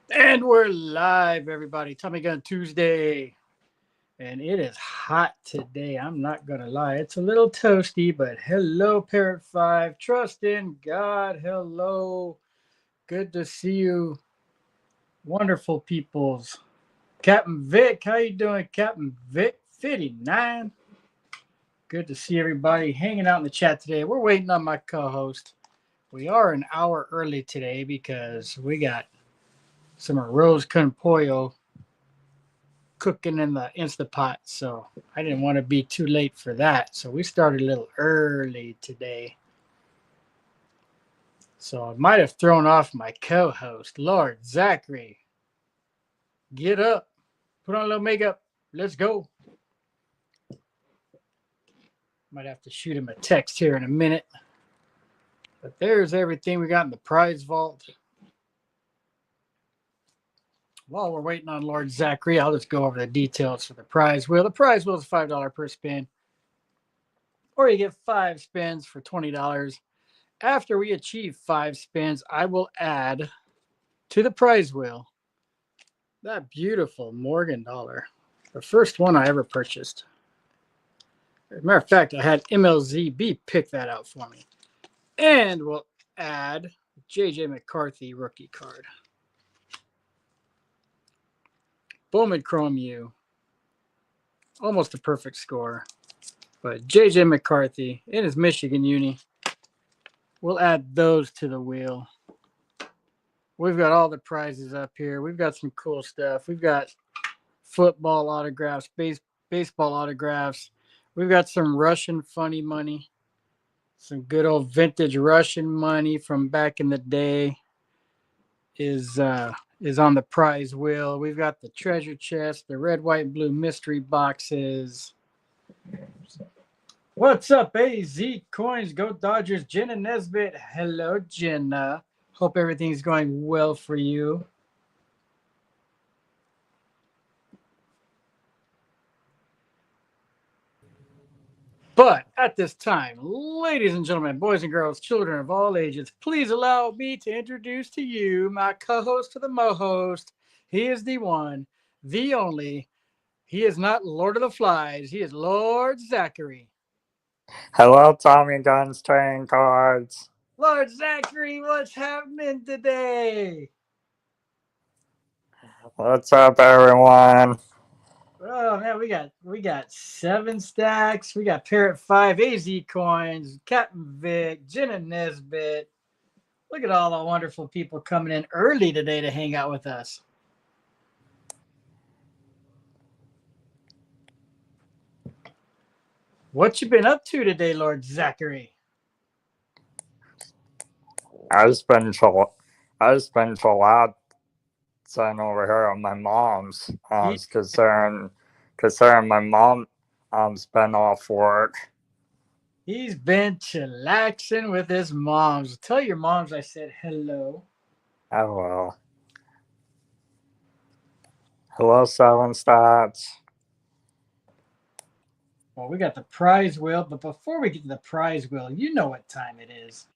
And we're live, everybody. TommyGun Tuesday. And it is hot today. I'm not going to lie. It's a little toasty, but hello, Parrot 5. Trust in God. Hello. Good to see you, wonderful peoples. Captain Vic, how you doing, Captain Vic 59? Good to see everybody hanging out in the chat today. We're waiting on my co-host. We are an hour early today because we got some arroz con pollo cooking in the Instapot, so I didn't want to be too late for that. So we started a little early today. So I might have thrown off my co-host, Lord Zachary. Get up, put on a little makeup, let's go. Might have to shoot him a text here in a minute. But there's everything we got in the prize vault. While we're waiting on Lord Zachary, I'll just go over the details for the prize wheel. The prize wheel is $5 per spin, or you get 5 spins for $20. After we achieve 5 spins, I will add to the prize wheel that beautiful Morgan dollar, the first one I ever purchased. As a matter of fact, I had LZB pick that out for me. And we'll add JJ McCarthy rookie card. Bowman Chrome U. Almost a perfect score. But JJ McCarthy in his Michigan uni. We'll add those to the wheel. We've got all the prizes up here. We've got some cool stuff. We've got football autographs, baseball autographs. We've got some Russian funny money. Some good old vintage Russian money from back in the day is on the prize wheel. We've got the treasure chest, the red, white, and blue mystery boxes. What's up, AZ Coins? Go Dodgers. Jenna Nesbitt. Hello, Jenna. Hope everything's going well for you. But at this time, ladies and gentlemen, boys and girls, children of all ages, please allow me to introduce to you my co-host to the mo-host. He is the one, the only. He is not Lord of the Flies. He is Lord Zachary. Hello, Tommy Guns Trading Cards. Lord Zachary, what's happening today? What's up, everyone? Oh man, we got 7 stacks. We got Parrot 5, AZ Coins, Captain Vic, Jenna Nesbitt. Look at all the wonderful people coming in early today to hang out with us. What you been up to today, Lord Zachary? I just been chill. I just been chillaxing over here at my mom's. He, Considering my mom been off work. he's been chillaxing with his moms. Tell your moms I said hello. Hello. Hello, Seven Stats. Well, we got the prize wheel, but before we get to the prize wheel, you know what time it is.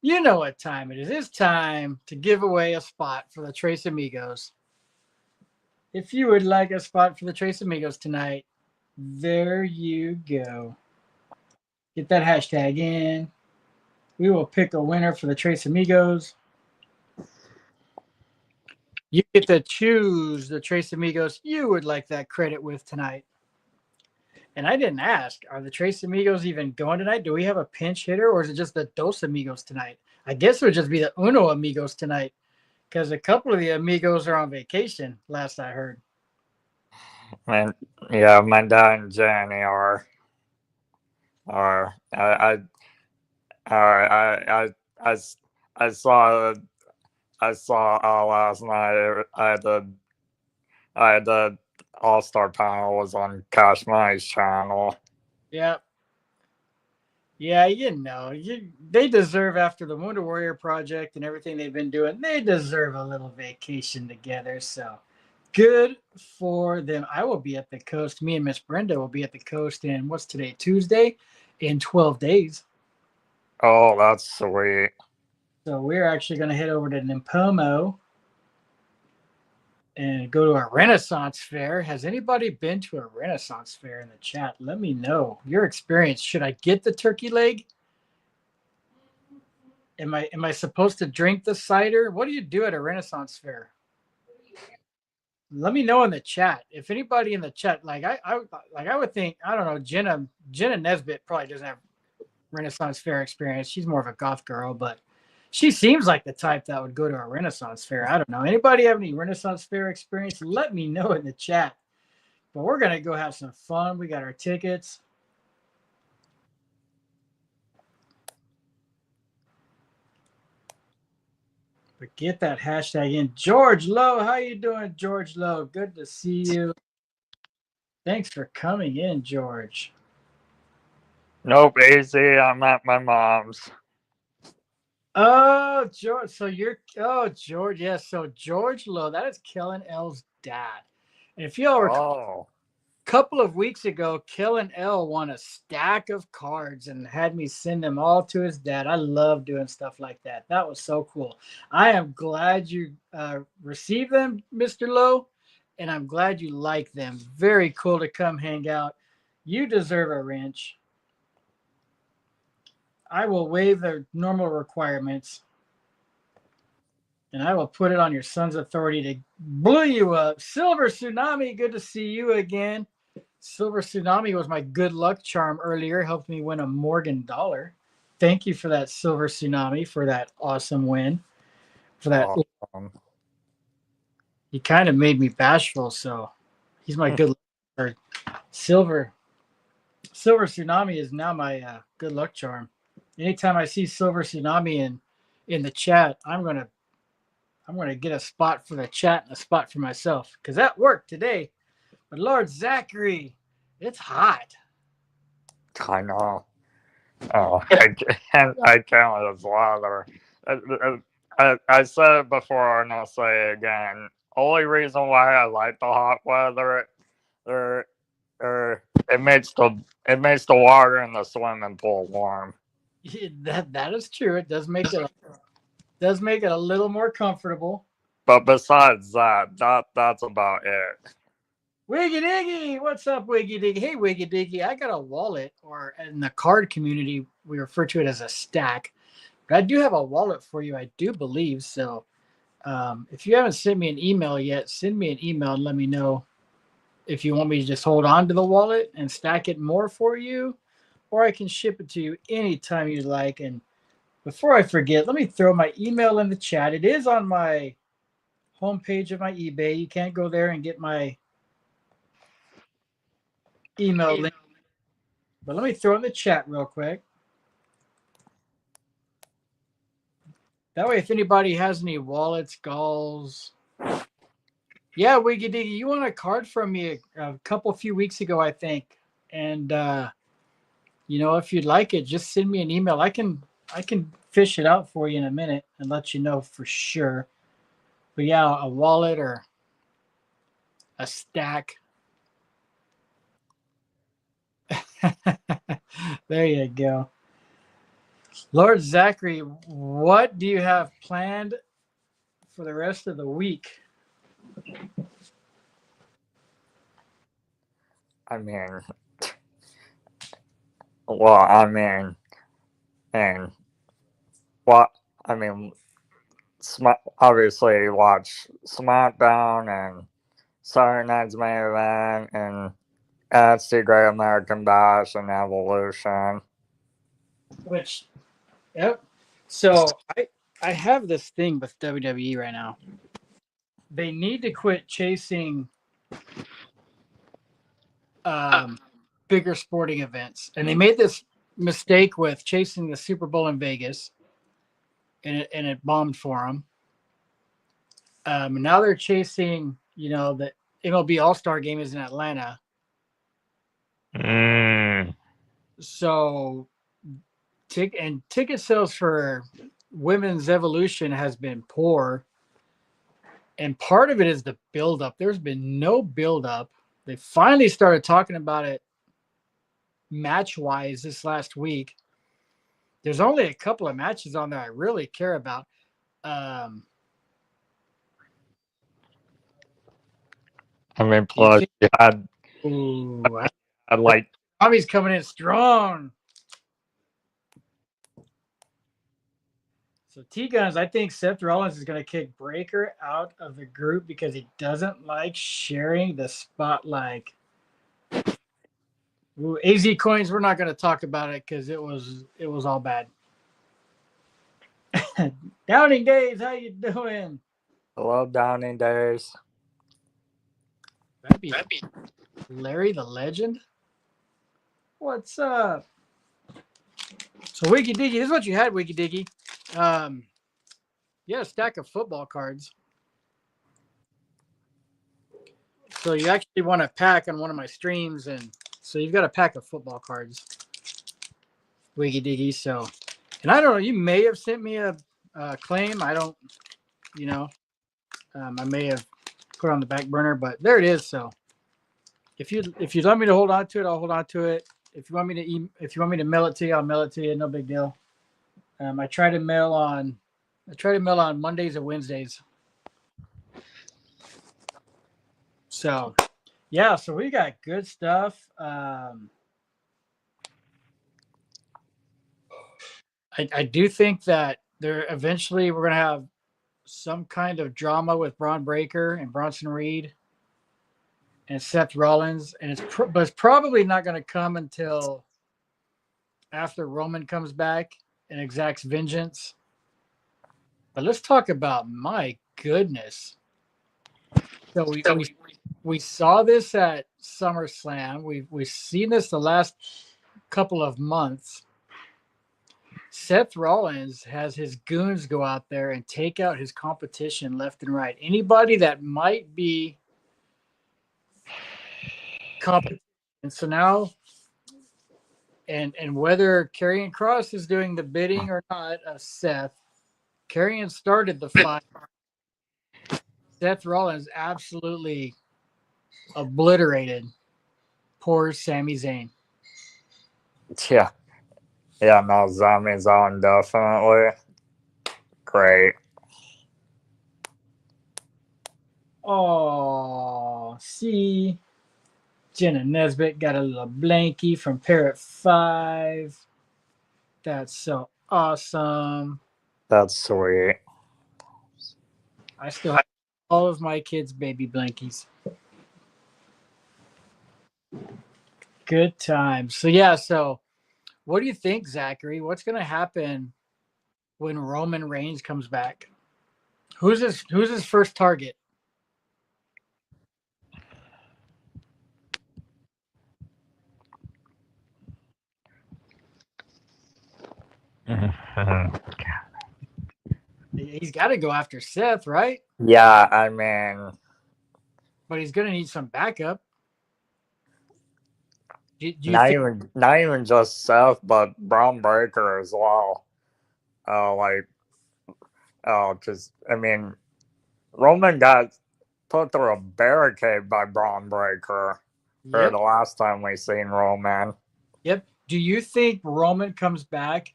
You know what time it is. It's time to give away a spot for the Trace Amigos. If you would like a spot for the Trace Amigos tonight, there you go. Get that hashtag in. We will pick a winner for the Trace Amigos. You get to choose the Trace Amigos you would like that credit with tonight. And I didn't ask, are the Trace Amigos even going tonight? Do we have a pinch hitter or is it just the Dos Amigos tonight? I guess it would just be the Uno Amigos tonight because a couple of the Amigos are on vacation, last I heard. My dad and Jenny are I saw last night. I had the All Star panel was on Cash Money's channel. Yep. Yeah, they deserve, after the Wonder Warrior project and everything they've been doing, they deserve a little vacation together. So good for them. I will be at the coast. Me and Miss Brenda will be at the coast in, what's today, Tuesday, in 12 days. Oh, that's sweet. So we're actually going to head over to Nimpomo and go to a Renaissance fair. Has anybody been to a Renaissance fair in the chat? Let me know your experience. Should I get the turkey leg? Am I supposed to drink the cider? What do you do at a Renaissance fair? Let me know in the chat. If anybody in the chat, I would think, I don't know, Jenna Nesbitt probably doesn't have Renaissance fair experience. She's more of a goth girl, but she seems like the type that would go to a Renaissance fair. I don't know. Anybody have any Renaissance fair experience? Let me know in the chat. But we're gonna go have some fun. We got our tickets. But get that hashtag in. George Lowe, how you doing, George Lowe? Good to see you. Thanks for coming in, George. Nope, easy. I'm at my mom's. Oh, George. So George. Yes. So George Lowe, that is Kellen L's dad. And if y'all recall, a couple of weeks ago, Kellen L won a stack of cards and had me send them all to his dad. I love doing stuff like that. That was so cool. I am glad you received them, Mr. Lowe, and I'm glad you like them. Very cool to come hang out. You deserve a wrench. I will waive the normal requirements, and I will put it on your son's authority to blow you up. Silver Tsunami, good to see you again. Silver Tsunami was my good luck charm earlier, helped me win a Morgan dollar. Thank you for that, Silver Tsunami, for that awesome win. For that, he kind of made me bashful, so he's my good luck. Silver Tsunami is now my good luck charm. Anytime I see Silver Tsunami in the chat, I'm gonna get a spot for the chat and a spot for myself, because that worked today. But Lord Zachary, it's hot. I know. Oh, I can't as weather. I said it before and I'll say it again. Only reason why I like the hot weather, it makes the water in the swimming pool warm. That is true. It does make it a little more comfortable. But besides that's about it. Wiggy Diggy, what's up, Wiggy Diggy? Hey, Wiggy Diggy, I got a wallet, or in the card community, we refer to it as a stack. But I do have a wallet for you, I do believe. So if you haven't sent me an email yet, send me an email and let me know if you want me to just hold on to the wallet and stack it more for you, or I can ship it to you anytime you like. And before I forget, let me throw my email in the chat. It is on my homepage of my eBay. You can't go there and get my email link, but let me throw in the chat real quick. That way, if anybody has any wallets, galls, yeah, Wiggy Diggy, you won a card from me a few weeks ago, I think. And if you'd like it, just send me an email. I can fish it out for you in a minute and let you know for sure. But yeah, a wallet or a stack. There you go. Lord Zachary, what do you have planned for the rest of the week? I mean, obviously watch SmackDown and Saturday Night's Main Event and NXT Great American Bash and Evolution. Yep. So I have this thing with WWE right now. They need to quit chasing bigger sporting events, and they made this mistake with chasing the Super Bowl in Vegas, and it bombed for them. Now they're chasing, the MLB All-Star Game is in Atlanta. So ticket sales for Women's Evolution has been poor. And part of it is the buildup. There's been no buildup. They finally started talking about it match-wise this last week. there's only a couple of matches on there I really care about. I mean, plus you had like Tommy's coming in strong. So T-Guns, I think Seth Rollins is going to kick Breaker out of the group because he doesn't like sharing the spotlight. Ooh, AZ Coins, we're not going to talk about it because it was all bad. Downing Days, how you doing? hello, Downing Days. That'd be Larry the Legend. What's up? So Wiki Diggy, this is what you had, Wiki Diggy. You had a stack of football cards. So you actually won a pack on one of my streams, and so you've got a pack of football cards, Wiggy Diggy. So, and I don't know, you may have sent me a claim. I don't, I may have put it on the back burner, but there it is. So, if you want me to hold on to it, I'll hold on to it. If you want me to mail it to you, I'll mail it to you. No big deal. I try to mail on Mondays and Wednesdays. So, yeah, so we got good stuff. I do think that eventually we're going to have some kind of drama with Braun Breaker and Bronson Reed and Seth Rollins, and but it's probably not going to come until after Roman comes back and exacts vengeance. But let's talk about, my goodness. So we saw this at SummerSlam. We've seen this the last couple of months. Seth Rollins has his goons go out there and take out his competition left and right. Anybody that might be competition. And so now, and whether Karrion Kross is doing the bidding or not of Seth, Karrion started the fight. Seth Rollins absolutely obliterated poor Sami Zayn. Yeah. Yeah, no, Sami Zayn definitely great. Oh, see, Jenna Nesbitt got a little blankie from Parrot 5. That's so awesome. That's sweet. I still have all of my kids' baby blankies. Good times. So, yeah, so what do you think, Zachary? What's going to happen when Roman Reigns comes back? Who's his first target? He's got to go after Seth, right? Yeah, I mean, but he's going to need some backup. Not even just Seth, but Braun Breaker as well. Because I mean, Roman got put through a barricade by Braun Breaker for the last time we seen Roman. Yep. Do you think Roman comes back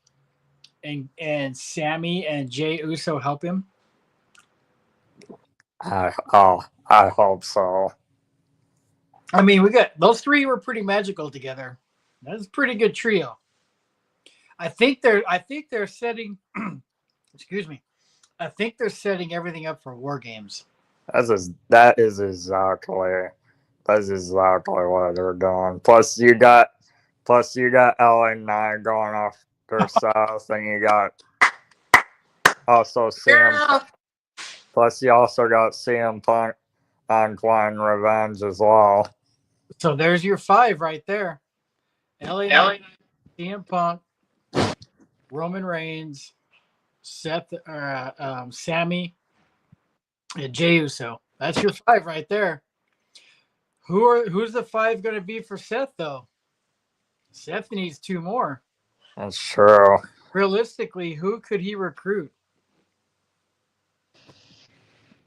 and Sammy and Jey Uso help him? I hope so. I mean, we got those three were pretty magical together. That's a pretty good trio. I think they're setting excuse me. I think they're setting everything up for War Games. That is exactly what they're doing. Plus you got LA Knight going off their south, and you got also CM. Plus you also got CM Punk on Klein Revenge as well. So there's your 5 right there. LA Knight, CM Punk, Roman Reigns, Seth, Sammy, and Jey Uso. That's your 5 right there. Who's the 5 going to be for Seth though? Seth needs 2 more. That's true. Realistically, who could he recruit?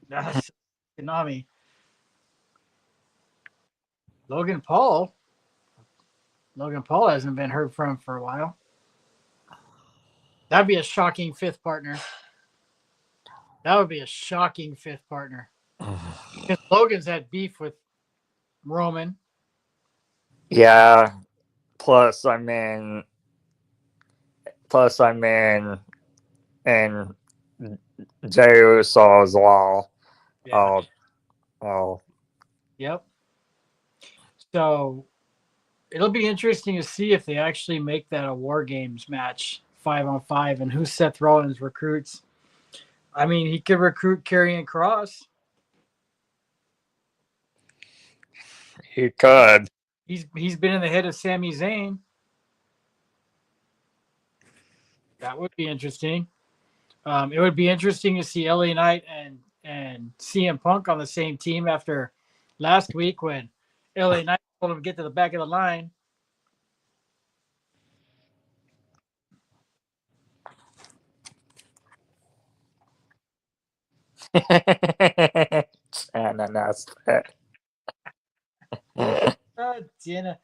That's Konami. Logan Paul. Logan Paul hasn't been heard from for a while. That'd be a shocking fifth partner. That would be a shocking fifth partner. Because Logan's had beef with Roman. Yeah. Plus, I mean, and Jey Uso as well. Yeah. Oh. Yep. So it'll be interesting to see if they actually make that a War Games match 5-on-5 and who Seth Rollins recruits. I mean, he could recruit Karrion Kross. He could. He's been in the head of Sami Zayn. That would be interesting. It would be interesting to see LA Knight and CM Punk on the same team after last week when LA Knight told him to get to the back of the line. Ananas. Oh, Jenna.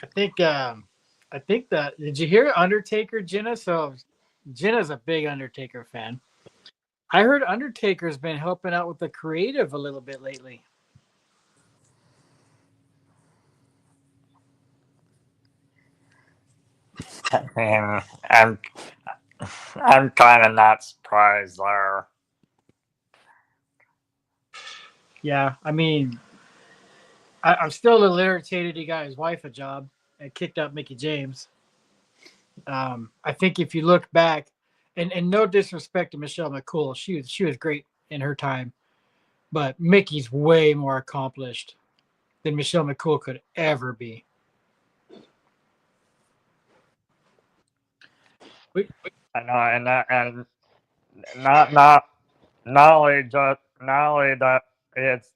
I think that did you hear Undertaker, Jenna? So Jenna's a big Undertaker fan. I heard Undertaker's been helping out with the creative a little bit lately. I mean, I'm kind of not surprised there. Yeah, I mean, I'm still a little irritated he got his wife a job and kicked out Mickey James. I think if you look back, and no disrespect to Michelle McCool, she was great in her time, but Mickey's way more accomplished than Michelle McCool could ever be. I know, and not only that it's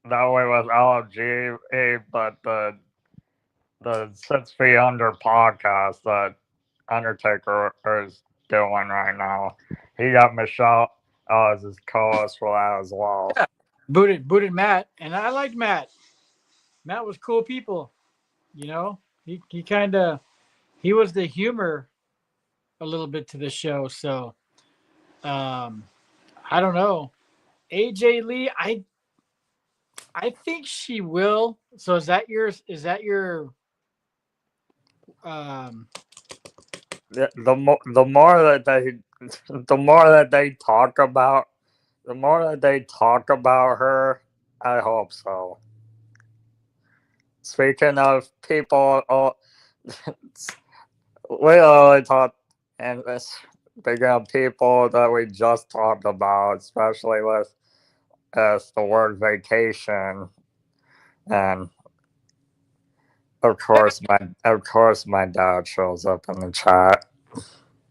that way with LFG, but the 6 Feet Under podcast that Undertaker is doing right now. He got Michelle as his co-host for that as well. Yeah. Booted Matt, and I liked Matt. Matt was cool people, you know. He kind of he was the humor a little bit to the show. So I don't know. AJ Lee, I think she will. So is that yours? Is that your um The more that they the more that they talk about her, I hope so. Speaking of people, we only talk, and speaking of people that we just talked about, especially with the word vacation, and of course my dad shows up in the chat.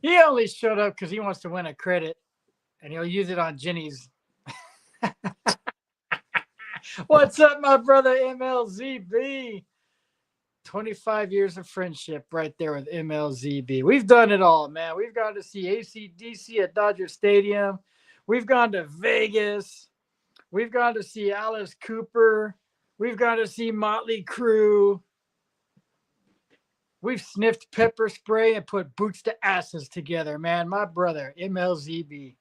he only showed up because he wants to win a credit and he'll use it on Jenny's. What's up, my brother MLZB? 25 years of friendship right there with MLZB. We've done it all, man. We've gone to see AC/DC at Dodger Stadium. We've gone to Vegas. We've gone to see Alice Cooper. We've gone to see Motley Crue. We've sniffed pepper spray and put boots to asses together, man. My brother, MLZB.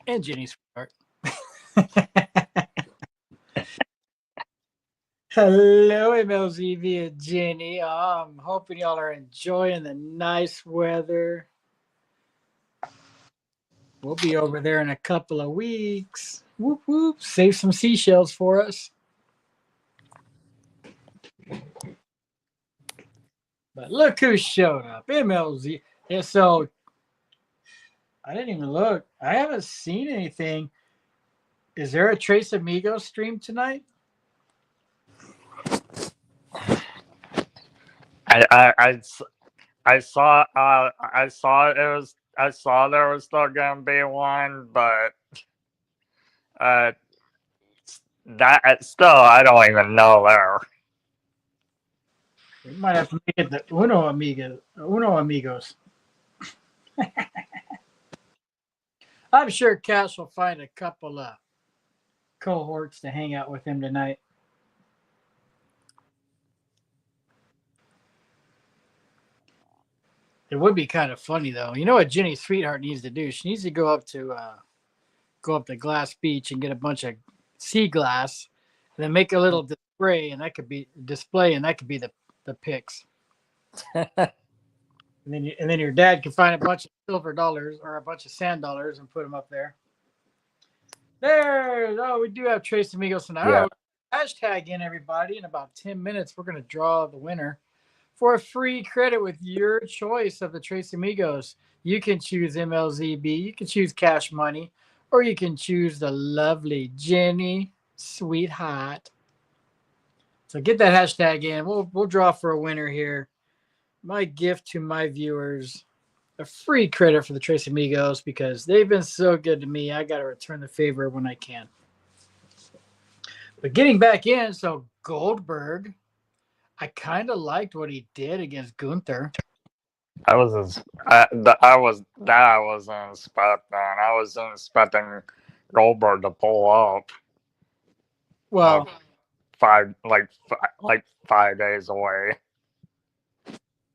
And Jenny Sweetheart. Hello, MLZB and Jenny. I'm hoping y'all are enjoying the nice weather. We'll be over there in a couple of weeks. Whoop, whoop. Save some seashells for us. But look who showed up. MLZ. Yeah, so I didn't even look. I haven't seen anything. Is there a Trace Amigos stream tonight? I saw there was still gonna be one, but that still I don't even know there. We might have to make it the Uno Amigos. I'm sure Cash will find a couple of cohorts to hang out with him tonight. It would be kind of funny though. You know what Jenny Sweetheart needs to do? She needs to go up to Glass Beach and get a bunch of sea glass, and then make a little display, and that could be the pics. And then your dad can find a bunch of silver dollars or a bunch of sand dollars and put them up there. There. Oh, we do have Trace Amigos tonight. Yeah. All right, hashtag in everybody. In about 10 minutes, we're going to draw the winner for a free credit with your choice of the Trace Amigos. You can choose MLZB, you can choose Cash Money, or you can choose the lovely Jenny Sweetheart. So get that hashtag in. We'll draw for a winner here. My gift to my viewers, a free credit for the Trace Amigos because they've been so good to me. I got to return the favor when I can. But getting back in, so Goldberg, I kind of liked what he did against Gunther. I was expecting Goldberg to pull up. Well, 5 days away.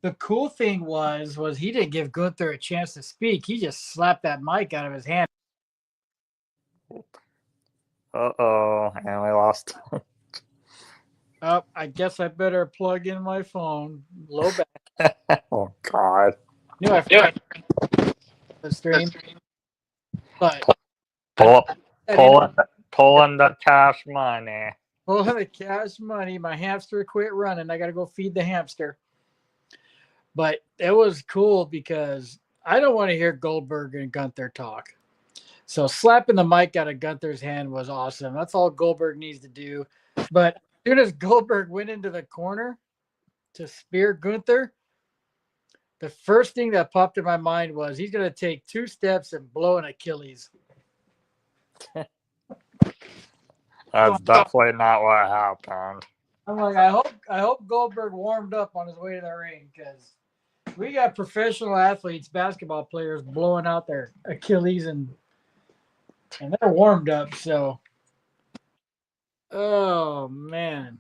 The cool thing was he didn't give Gunther a chance to speak. He just slapped that mic out of his hand. Uh-oh, and we lost. Oh, I guess I better plug in my phone. Low back. Oh, God. No, I forgot the stream. But pulling the cash money. Pulling the cash money. My hamster quit running. I got to go feed the hamster. But it was cool because I don't want to hear Goldberg and Gunther talk. So slapping the mic out of Gunther's hand was awesome. That's all Goldberg needs to do. But as soon as Goldberg went into the corner to spear Gunther, the first thing that popped in my mind was he's going to take 2 steps and blow an Achilles. That's definitely not what happened. I'm like, I hope Goldberg warmed up on his way to the ring because we got professional athletes, basketball players blowing out their Achilles and they're warmed up. So, oh man,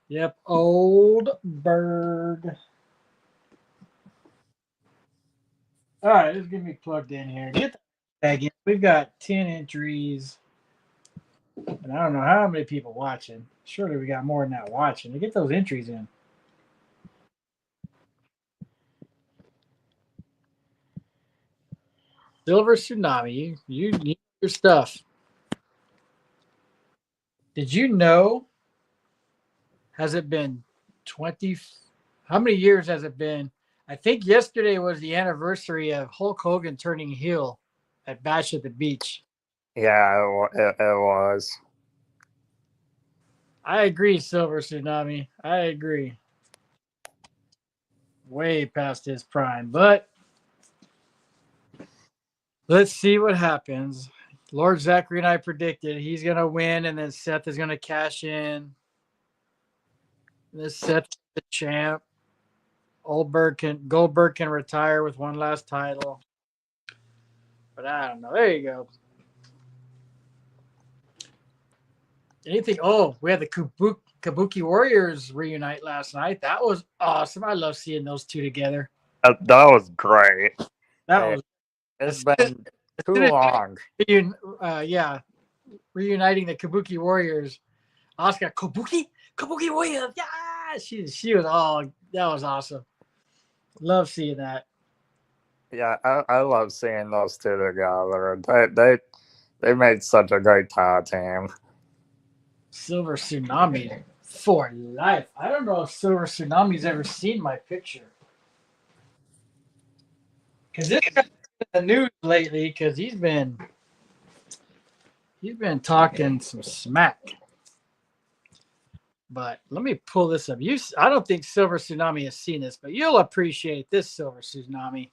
yep, Oldberg. All right, let's get me plugged in here. Get the tag in. We've got 10 entries. And I don't know how many people watching. Surely we got more than that watching. To get those entries in. Silver Tsunami, you need your stuff. Did you know? Has it been 20? How many years has it been? I think yesterday was the anniversary of Hulk Hogan turning heel at Bash at the Beach. Yeah, it was. I agree, Silver Tsunami. I agree. Way past his prime, but let's see what happens. Lord Zachary and I predicted he's going to win, and then Seth is going to cash in. This Seth's the champ. Goldberg can retire with one last title. But I don't know. There you go. Anything? Oh, we had the Kabuki Warriors reunite last night. That was awesome. I love seeing those two together. That was great. It's been too long. Yeah, reuniting the Kabuki Warriors. Asuka, Kabuki Warriors. Yeah, she was all. That was awesome. Love seeing that. Yeah, I love seeing those two together. They made such a great tag team. Silver Tsunami for life. I don't know if Silver Tsunami's ever seen my picture. Because this is the news lately because he's been talking some smack. But let me pull this up. I don't think Silver Tsunami has seen this, but you'll appreciate this, Silver Tsunami.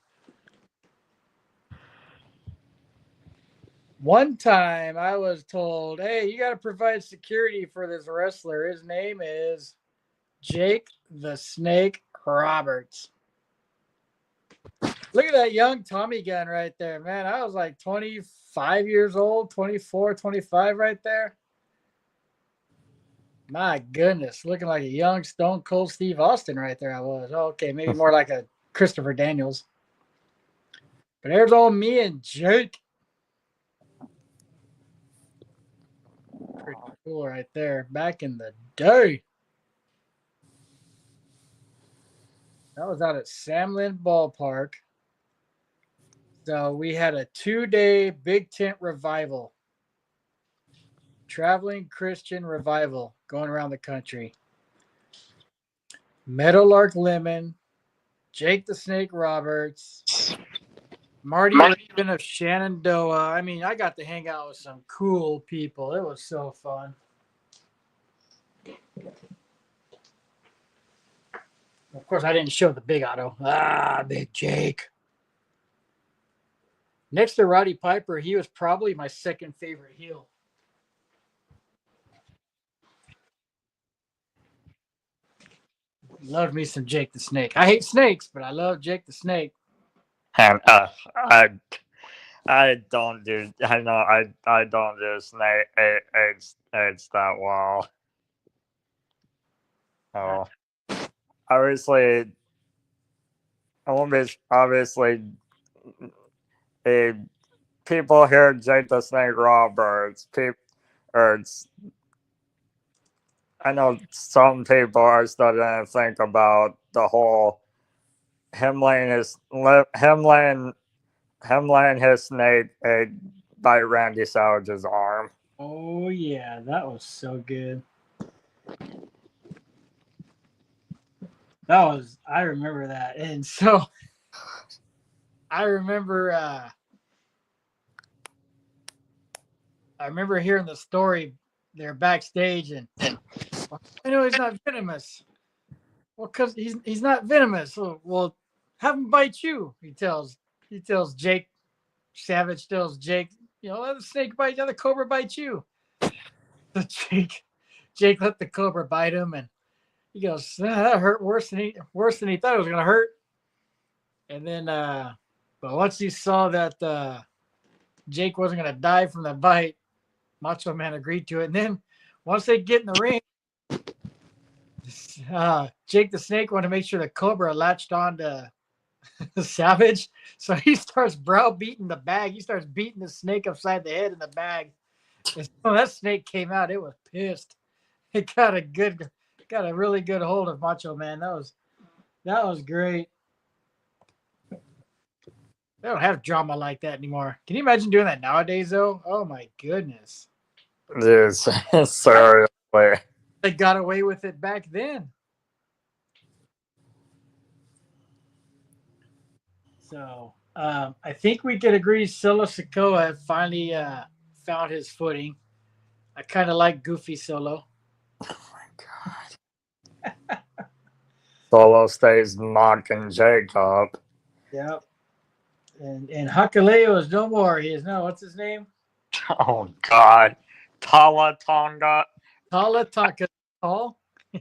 One time I was told, hey, you got to provide security for this wrestler. His name is Jake the Snake Roberts. Look at that young Tommy gun right there, man. I was like 25 years old, 24, 25 right there. My goodness, looking like a young Stone Cold Steve Austin right there. I was. Okay, maybe more like a Christopher Daniels. But there's all me and Jake. Pretty cool right there. Back in the day. That was out at Samlin Ballpark. So we had a 2-day big tent revival. Traveling Christian revival going around the country. Meadowlark Lemon, Jake the Snake Roberts, Marty Raven of Shenandoah. I mean, I got to hang out with some cool people. It was so fun. Of course, I didn't show the big auto. Big Jake. Next to Roddy Piper, he was probably my second favorite heel. Loved me some Jake the Snake. I hate snakes, but I love Jake the Snake. And I don't do. I know I don't do snake eggs that well. Oh, obviously, obviously, people hear Jake the Snake Roberts. I know some people are starting to think about the whole him laying his snake egg by Randy Savage's arm. Oh yeah, that was so good. I remember that. And so I remember hearing the story. They're backstage and I know he's not venomous. Well, because he's not venomous. Well, have him bite you. He tells Jake. Savage tells Jake, let the snake bite you, let the cobra bite you. So Jake let the cobra bite him, and he goes, that hurt worse than he thought it was gonna hurt. And then, but once he saw that Jake wasn't gonna die from the bite, Macho Man agreed to it. And then once they get in the ring, Jake the Snake wanted to make sure the cobra latched on to Savage, so he starts browbeating the bag. He starts beating the snake upside the head in the bag. And so that snake came out. It was pissed. It got a really good hold of Macho Man. That was great. They don't have drama like that anymore. Can you imagine doing that nowadays, though? Oh my goodness. Yes, seriously. They got away with it back then. So I think we could agree Solo Sikoa finally found his footing. I kind of like Goofy Solo. Oh my god. Solo stays knocking Jake up. Yep. And Hakaleo is no more. He is now, what's his name? Oh god. Tala Tonga. Tala Taka Tall.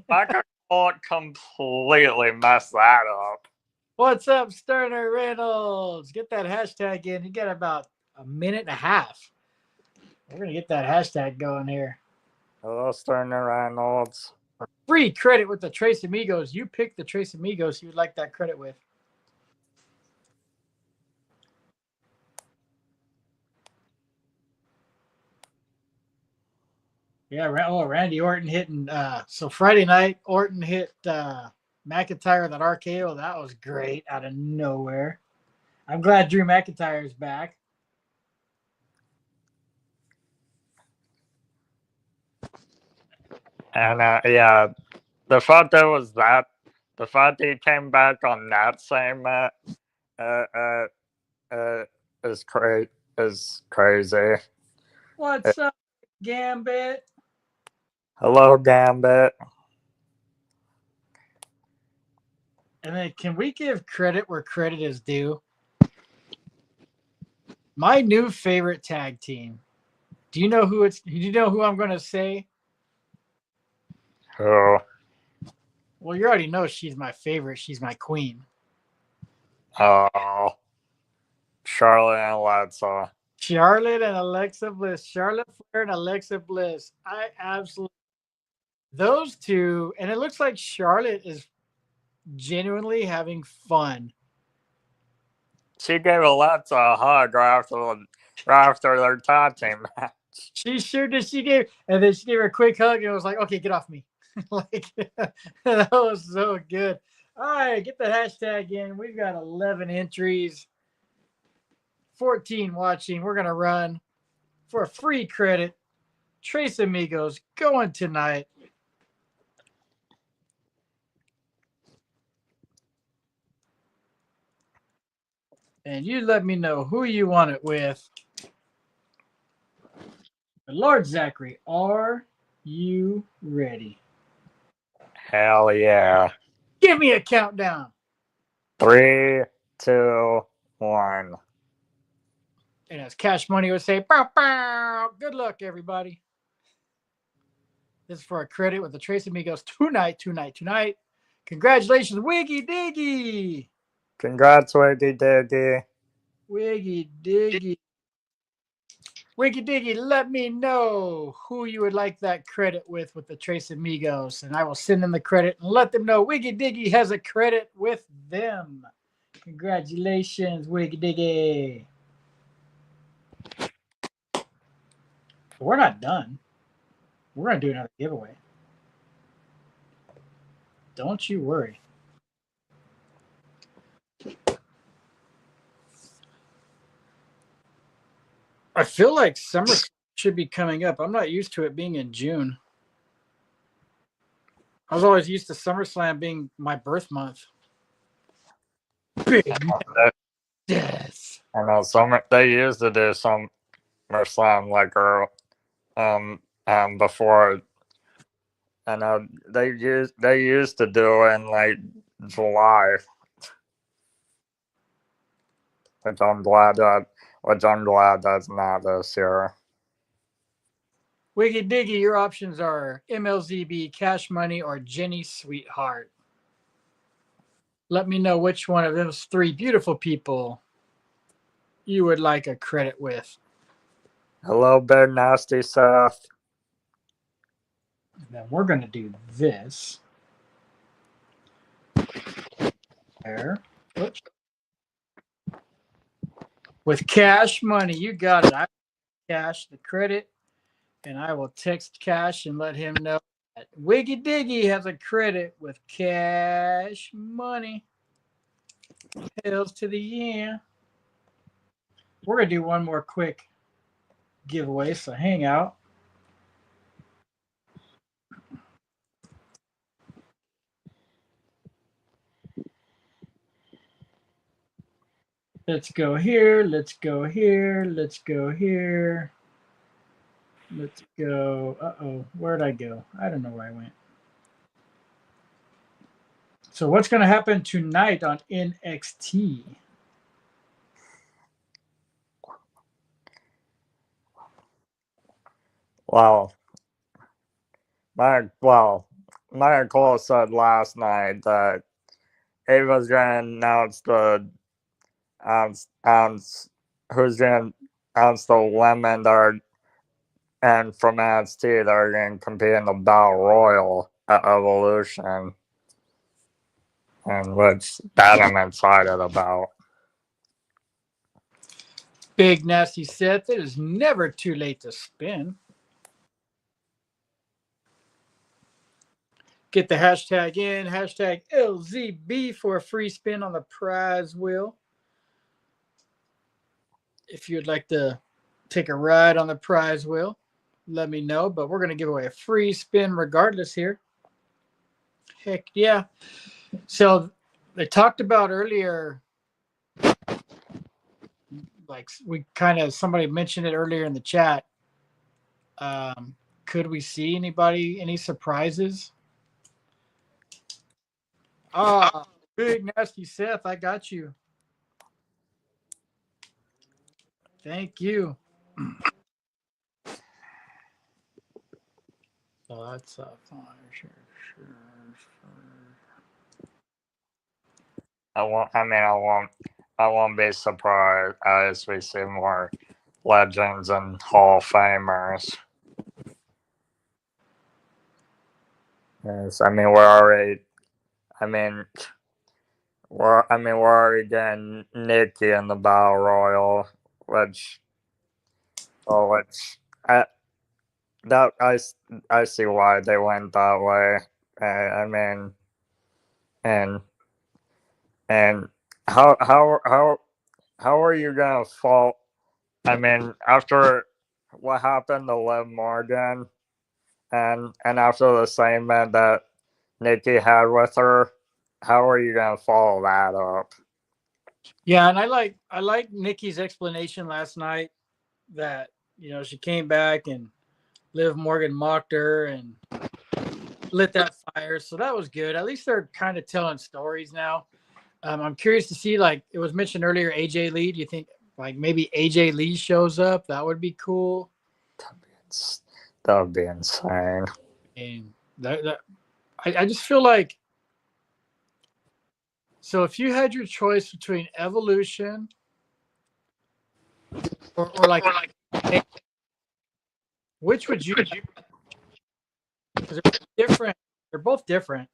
I could completely mess that up. What's up, Sterner Reynolds? Get that hashtag in. You got about a minute and a half. We're going to get that hashtag going here. Hello, Sterner Reynolds. Free credit with the Trace Amigos. You pick the Trace Amigos you would like that credit with. Yeah, Randy Orton hitting. So Friday night, Orton hit McIntyre that RKO. That was great out of nowhere. I'm glad Drew McIntyre is back. And yeah, the fact that he came back on that same is crazy. What's up, Gambit? Hello, Gambit. And then, can we give credit where credit is due? My new favorite tag team. Do you know who it's? Do you know who I'm going to say? Oh. Well, you already know she's my favorite. She's my queen. Oh, Charlotte and Alexa. Charlotte and Alexa Bliss. Charlotte Flair and Alexa Bliss. I absolutely. Those two, and it looks like Charlotte is genuinely having fun. She gave Alexa a hug right after their tag team match. She sure did. And then she gave her a quick hug and was like, okay, get off me. Like, that was so good. All right, get the hashtag in. We've got 11 entries, 14 watching. We're going to run for a free credit. Trace Amigos going tonight. And you let me know who you want it with. Lord Zachary, are you ready? Hell yeah. Give me a countdown. 3, 2, 1. And as Cash Money would say, bow, bow. Good luck, everybody. This is for a credit with the Trace Amigos tonight. Congratulations, Wiggy Diggy. Congrats, Wiggy Diggy. Wiggy Diggy. Wiggy Diggy, let me know who you would like that credit with the Trace Amigos, and I will send them the credit and let them know Wiggy Diggy has a credit with them. Congratulations, Wiggy Diggy. But we're not done. We're going to do another giveaway. Don't you worry. I feel like summer should be coming up. I'm not used to it being in June. I was always used to SummerSlam being my birth month. Big yes. I know they used to do SummerSlam like before. I know they used to do it in like July. Which I'm glad that's not this year. Wiggy Diggy, your options are MLZB, Cash Money, or Jenny Sweetheart. Let me know which one of those three beautiful people you would like a credit with. Hello, Big Nasty Seth. And then we're going to do this. There. Oops. With Cash Money, you got it. I cash the credit, and I will text Cash and let him know that Wiggy Diggy has a credit with Cash Money. Hells to the yeah. We're going to do one more quick giveaway, so hang out. Let's go here. Let's go here. Let's go here. Let's go. Uh-oh. Where'd I go? I don't know where I went. So what's going to happen tonight on NXT? Well, Michael said last night that he was going to announce who's going to announce the women that are and from NXT that are going to compete in the Battle Royal at Evolution, and which that I'm excited about. Big Nasty Seth, it is never too late to spin. Get the hashtag in, hashtag LZB for a free spin on the prize wheel. If you'd like to take a ride on the prize wheel, let me know. But we're going to give away a free spin regardless here. Heck yeah. So they talked about earlier, like somebody mentioned it earlier in the chat. Could we see any surprises? Ah, Big Nasty Seth, I got you. Thank you. So that's fine. Sure. I won't be surprised as we see more legends and Hall of Famers. Yes, I mean we're already. I mean we're already getting Nikki in the Battle Royal, which which I that I see why they went that way. I mean and and how are you gonna fault? I mean after what happened to Liv Morgan and after the segment that Nikki had with her, how are you gonna follow that up? Yeah, and I like Nikki's explanation last night that she came back and Liv Morgan mocked her and lit that fire, so that was good. At least they're kind of telling stories now. I'm curious to see, like it was mentioned earlier, AJ Lee. Do you think like maybe AJ Lee shows up? That would be cool. That would be insane. And I just feel like, so if you had your choice between Evolution or like, which would you? Because they're different. They're both different.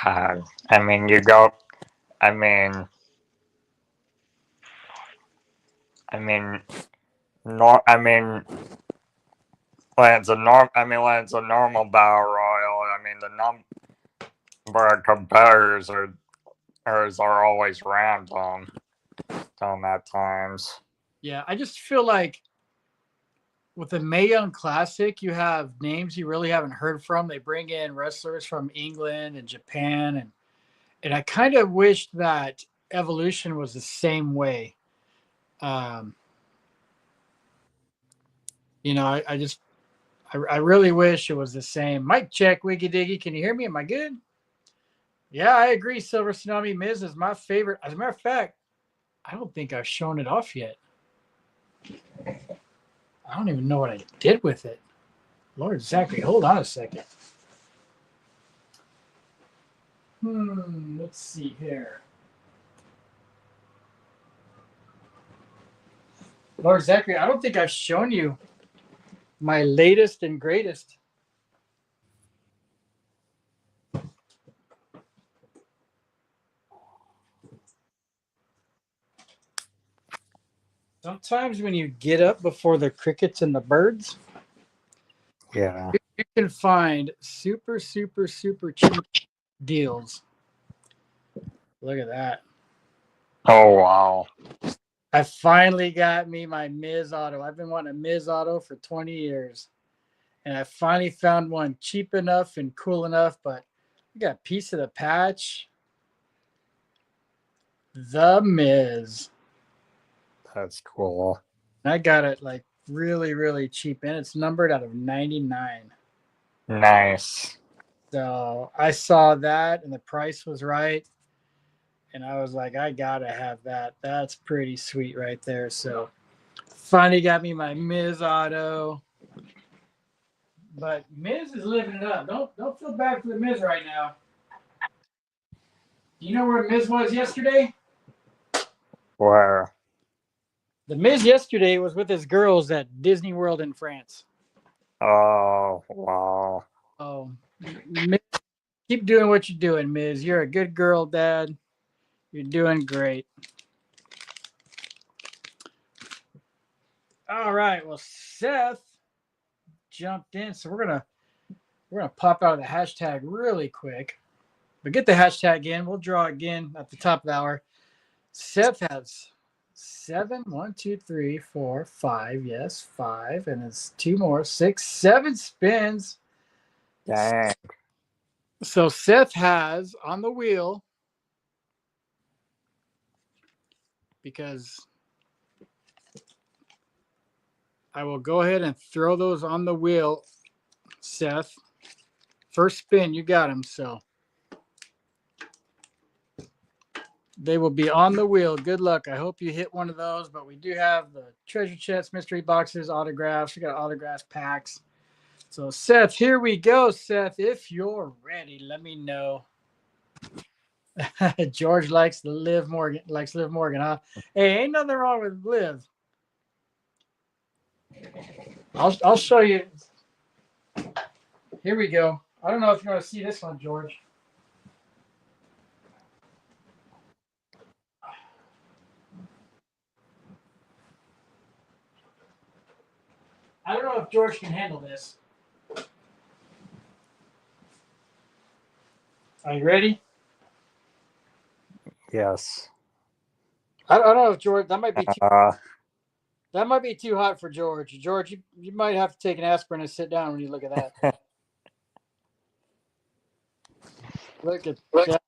God, I mean, you go. I mean, I mean, no. I mean, when it's a norm. I mean, when it's a normal battle royal. I mean, the number of competitors are always random. At times. Yeah, I just feel like with the Mae Young Classic, you have names you really haven't heard from. They bring in wrestlers from England and Japan, and I kind of wish that Evolution was the same way. Um, I really wish it was the same. Mic check, Wiggy Diggy. Can you hear me? Am I good? Yeah, I agree. Silver Tsunami Miz is my favorite. As a matter of fact, I don't think I've shown it off yet. I don't even know what I did with it. Lord Zachary, hold on a second. Let's see here. Lord Zachary, I don't think I've shown you my latest and greatest. Sometimes when you get up before the crickets and the birds, Yeah. you can find super, super, super cheap deals. Look at that. Oh wow. I finally got me my Miz Auto. I've been wanting a Miz Auto for 20 years. And I finally found one cheap enough and cool enough, but we got a piece of the patch. The Miz. That's cool. I got it like really, really cheap, and it's numbered out of 99. Nice. So I saw that, and the price was right, and I was like, I gotta have that. That's pretty sweet right there. So finally got me my Miz Auto. But Miz is living it up. Don't feel bad for the Miz right now. Do you know where Miz was yesterday? Where? The Miz yesterday was with his girls at Disney World in France. Oh wow. Oh, Miz, keep doing what you're doing, Miz. You're a good girl, Dad. You're doing great. All right. Well, Seth jumped in, so we're gonna pop out of the hashtag really quick. But get the hashtag in. We'll draw again at the top of the hour. Seth has 7, 1, 2, 3, 4, 5. Yes, 5, and it's 2 more. 6, 7 spins. Dang. So Seth has on the wheel, because I will go ahead and throw those on the wheel, Seth. First spin, you got him. So They will be on the wheel. Good luck. I hope you hit one of those. But we do have the treasure chests, mystery boxes, autographs. We got autographs packs. So Seth, here we go. Seth, if you're ready, let me know. George likes Liv Morgan. Likes Liv Morgan, huh? Hey, ain't nothing wrong with Liv. I'll show you. Here we go. I don't know if you want to see this one, George. I don't know if George can handle this. Are you ready? Yes. I don't know if George. That might be too hot for George. George, you might have to take an aspirin and sit down when you look at that. Look at that.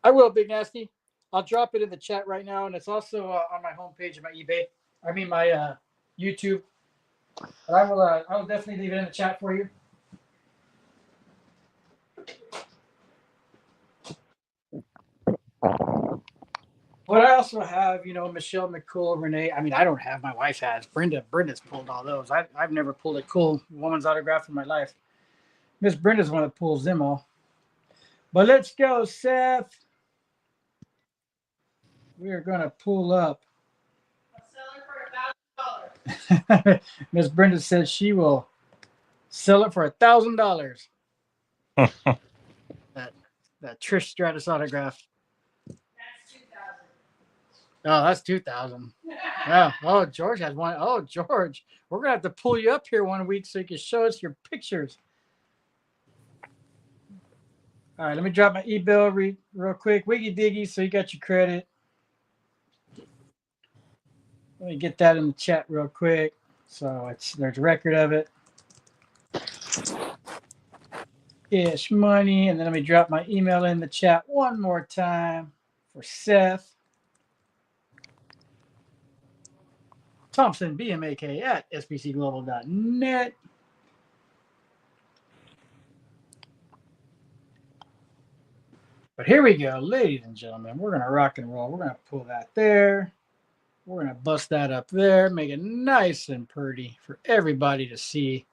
I will, Big Nasty. I'll drop it in the chat right now, and it's also on my homepage of my eBay. I mean my YouTube. But I will definitely leave it in the chat for you. But I also have, Michelle McCool, Renee. I mean, I don't have. My wife has. Brenda's pulled all those. I've never pulled a cool woman's autograph in my life. Miss Brenda's one that pulls them all. But let's go, Seth. We are going to pull up. Miss Brenda says she will sell it for $1,000. that Trish Stratus autograph. That's 2,000. Oh, that's 2,000. Yeah. Oh, George has one. Oh, George, we're gonna have to pull you up here one week so you can show us your pictures. All right, let me drop my e-bill real quick. Wiggy diggy, so you got your credit. Let me get that in the chat real quick. So there's a record of it. Ish money, and then let me drop my email in the chat one more time for Seth. Thompson, BMAK at SBCglobal.net. But here we go, ladies and gentlemen. We're going to rock and roll. We're going to pull that there. We're going to bust that up there, make it nice and pretty for everybody to see.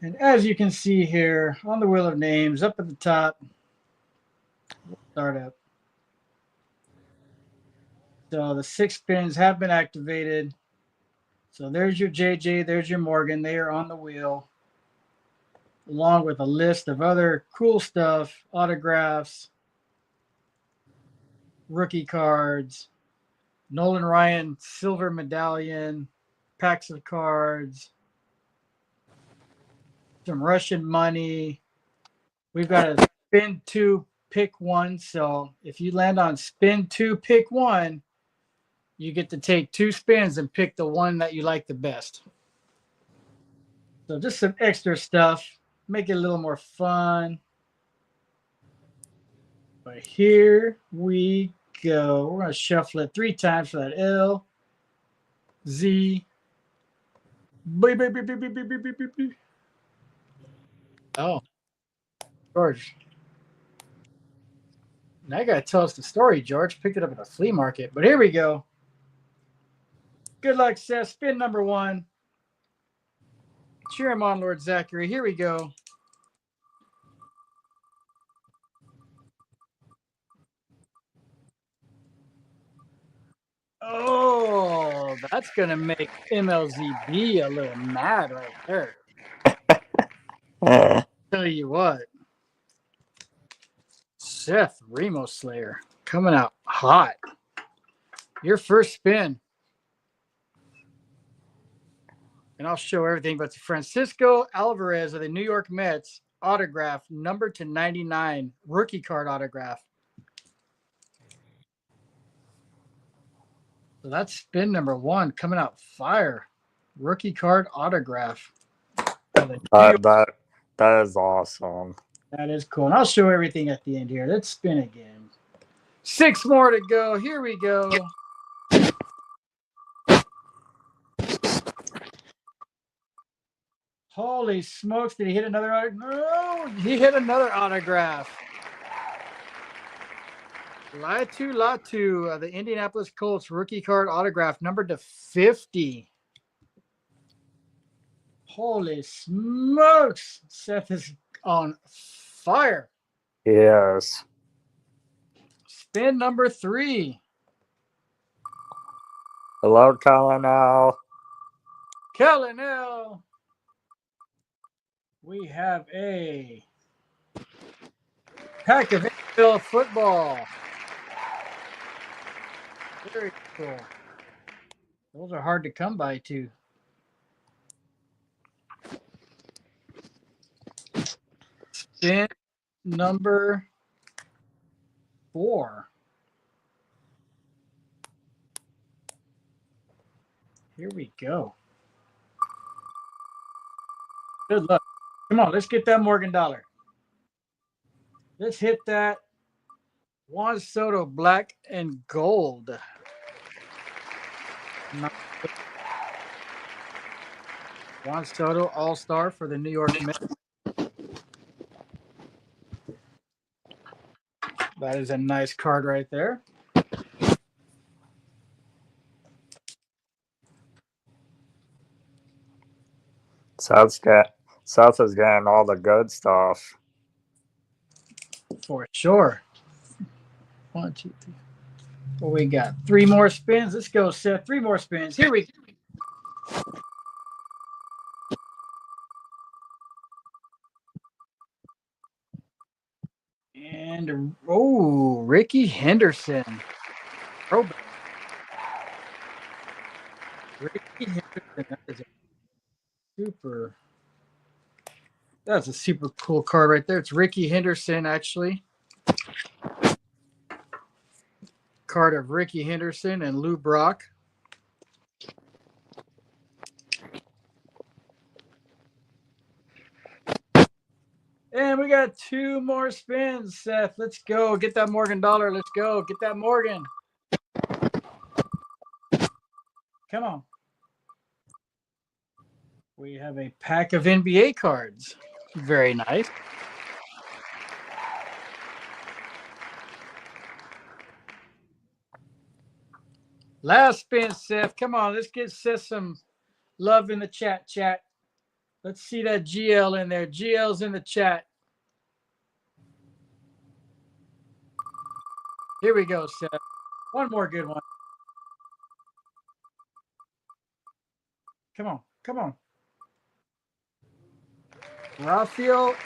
And as you can see here on the wheel of names up at the top, we'll start up. So the 6 spins have been activated. So there's your JJ, there's your Morgan. They are on the wheel, along with a list of other cool stuff, autographs, rookie cards, Nolan Ryan silver medallion, packs of cards, some Russian money. We've got a spin 2, pick 1. So if you land on spin 2, pick 1, you get to take 2 spins and pick the one that you like the best. So just some extra stuff, make it a little more fun. But here we go. We're going to shuffle it 3 times for that L, Z, beep, beep, beep, beep, beep, beep, beep, beep, beep. Oh, George. Now you got to tell us the story, George. Picked it up at the flea market. But here we go. Good luck, Seth. Spin number 1. Cheer him on, Lord Zachary. Here we go. Oh, that's going to make MLZB a little mad right there. Tell you what. Seth Remo Slayer coming out hot. Your first spin. And I'll show everything, but it's Francisco Alvarez of the New York Mets autograph, number to 99, rookie card autograph. So that's spin number 1 coming out fire. Rookie card autograph. That is awesome. That is cool. And I'll show everything at the end here. Let's spin again. 6 more to go. Here we go. Holy smokes. Did he hit another autograph? No, he hit another autograph. Latu, the Indianapolis Colts rookie card autograph, numbered to 50. Holy smokes. Seth is on fire. Yes. Spin number 3. Hello, Colonel. Kellenel. We have a pack of NFL football. Very cool. Those are hard to come by, too. Spin number 4. Here we go. Good luck. Come on, let's get that Morgan dollar. Let's hit that Juan Soto black and gold. Juan Soto all-star for the New York Mets. That is a nice card right there. South is getting all the good stuff. For sure. 1, 2, 3. Well, we got 3 more spins. Let's go, Seth. 3 more spins. Here we go. And, oh, Ricky Henderson. Ricky Henderson. That's a super cool card right there. It's Ricky Henderson, actually. Card of Ricky Henderson and Lou Brock. And we got 2 more spins, Seth. Let's go. Get that Morgan dollar. Let's go. Get that Morgan. Come on. We have a pack of NBA cards. Very nice. Last spin, Seth. Come on. Let's get Seth some love in the chat. Let's see that GL in there. GL's in the chat. Here we go, Seth. One more good one. Come on. Rafael.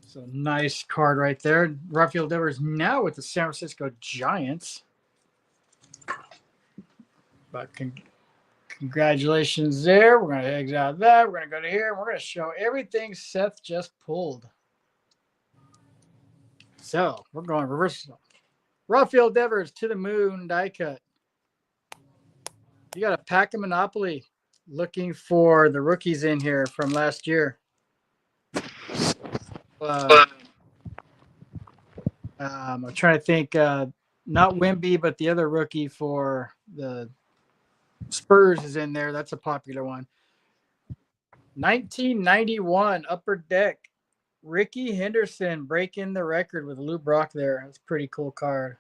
So nice card right there. Rafael Devers now with the San Francisco Giants. But congratulations there. We're going to exit out that. We're going to go to here. We're going to show everything Seth just pulled. So we're going reverse. Rafael Devers to the moon die cut. You got a pack of Monopoly looking for the rookies in here from last year. I'm trying to think, not Wemby, but the other rookie for the Spurs is in there. That's a popular one. 1991 Upper Deck. Ricky Henderson breaking the record with Lou Brock there. That's a pretty cool card.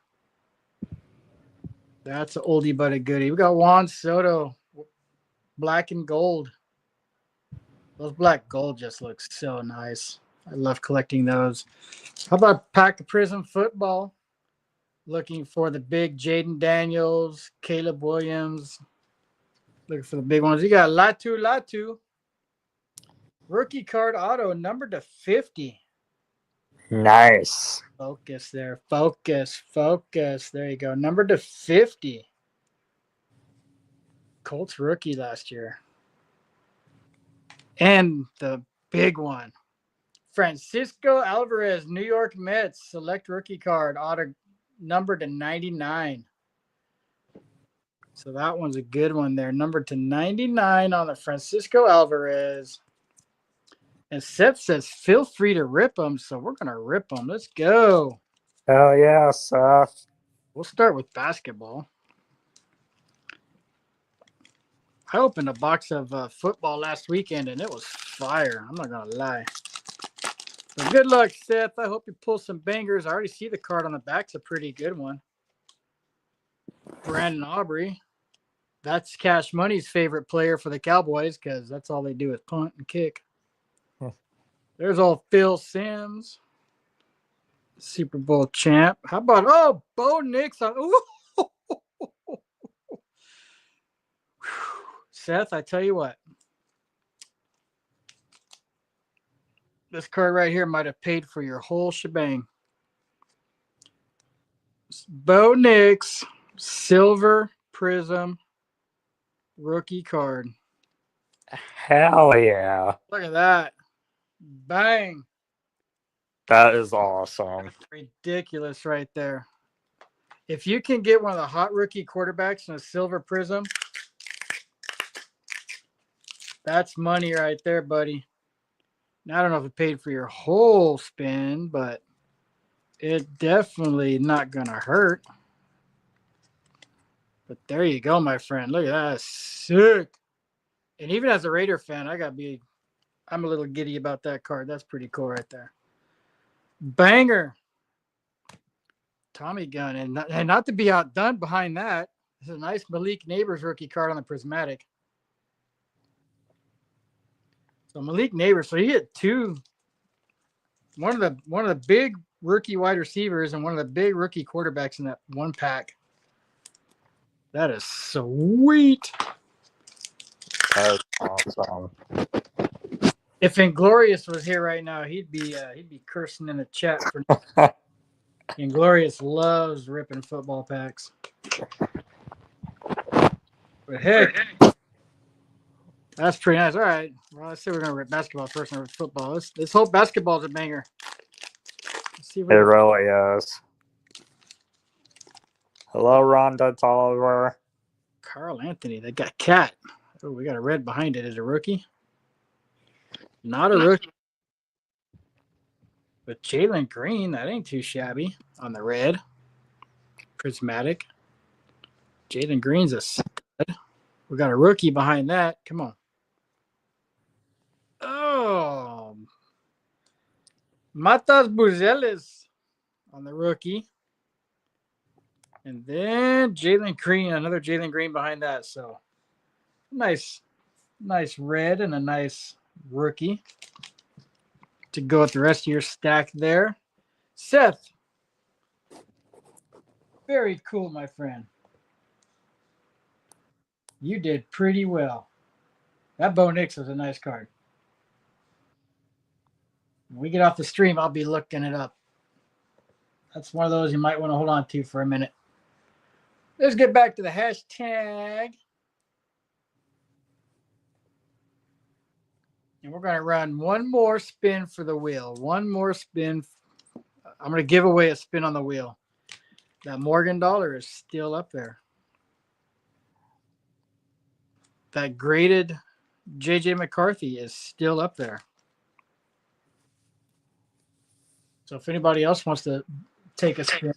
That's an oldie but a goodie. We got Juan Soto, black and gold. Those black gold just look so nice. I love collecting those. How about pack of Prism football? Looking for the big Jaden Daniels, Caleb Williams. Looking for the big ones. You got Latu. Rookie card auto numbered to 50. Nice. Focus there. Focus. There you go. Numbered to 50. Colts rookie last year. And the big one. Francisco Alvarez, New York Mets, select rookie card, auto numbered to 99. So that one's a good one there. Numbered to 99 on the Francisco Alvarez. And Seth says, feel free to rip them. So we're going to rip them. Let's go. Hell yeah, Seth. We'll start with basketball. I opened a box of football last weekend, and it was fire. I'm not going to lie. But good luck, Seth. I hope you pull some bangers. I already see the card on the back. It's a pretty good one. Brandon Aubrey. That's Cash Money's favorite player for the Cowboys because that's all they do is punt and kick. There's old Phil Simms, Super Bowl champ. How about, Bo Nix? Seth, I tell you what. This card right here might have paid for your whole shebang. Bo Nix, Silver Prism, rookie card. Hell yeah. Look at that. Bang. That is awesome. That's ridiculous right there. If you can get one of the hot rookie quarterbacks in a Silver Prism, that's money right there, buddy. Now, I don't know if it paid for your whole spin, but it definitely not going to hurt. But there you go, my friend. Look at that. That's sick. And even as a Raider fan, I'm a little giddy about that card. That's pretty cool right there. Banger. TommyGun. And not to be outdone behind that, this is a nice Malik Neighbors rookie card on the Prismatic. So Malik Neighbors. So you get one of the big rookie wide receivers and one of the big rookie quarterbacks in that one pack. That is sweet. That is awesome. If Inglorious was here right now, he'd be cursing in the chat for. Inglorious loves ripping football packs. But heck, that's pretty nice. All right, well, let's see. We're gonna rip basketball first and rip football. Let's hope basketball's a banger. Let's see it really is. Hello, Rhonda Tolliver. Carl Anthony, they got Cat. Oh, we got a red behind it. Is it a rookie? Not a rookie. But Jalen Green, that ain't too shabby on the red. Prismatic. Jalen Green's a stud. We got a rookie behind that. Come on. Oh. Matas Buzeles on the rookie. And then Jalen Green, another Jalen Green behind that. So nice red and a nice rookie to go with the rest of your stack there. Seth, very cool, my friend. You did pretty well. That Bo Nix was a nice card. When we get off the stream, I'll be looking it up. That's one of those you might want to hold on to for a minute. Let's get back to the hashtag. And we're going to run one more spin for the wheel. One more spin. I'm going to give away a spin on the wheel. That Morgan dollar is still up there. That graded J.J. McCarthy is still up there. So if anybody else wants to take a spin.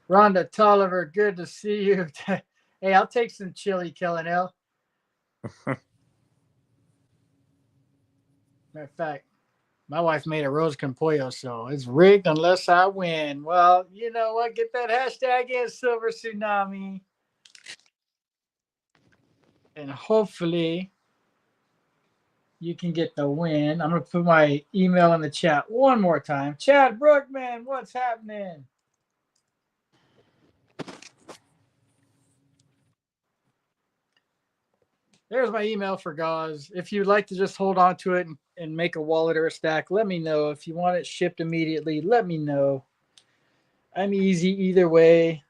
Rhonda Tolliver, good to see you. Hey, I'll take some chili, Kellen L. Matter of fact, my wife made a rose con pollo, so it's rigged unless I win. Well, you know what? Get that hashtag in, Silver Tsunami. And hopefully you can get the win. I'm going to put my email in the chat one more time. Chad Brookman, what's happening? There's my email for Gauze. If you'd like to just hold on to it and make a wallet or a stack, let me know. If you want it shipped immediately, let me know. I'm easy either way.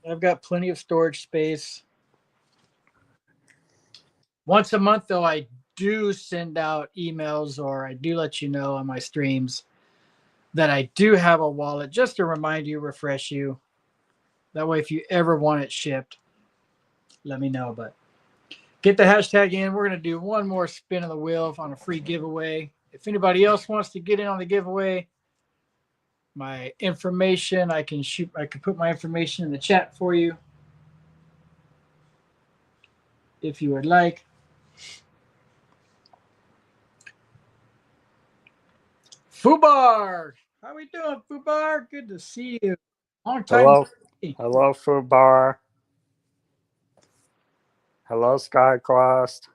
I've got plenty of storage space. Once a month, though, I do send out emails or I do let you know on my streams that I do have a wallet just to remind you, refresh you. That way, if you ever want it shipped, let me know. But get the hashtag in. We're going to do one more spin of the wheel on a free giveaway. If anybody else wants to get in on the giveaway, my information. I can put my information in the chat for you if you would like. Fubar, how we doing, Fubar? Good to see you. Long time. Hello, Fubar. Hello, SkyQuest.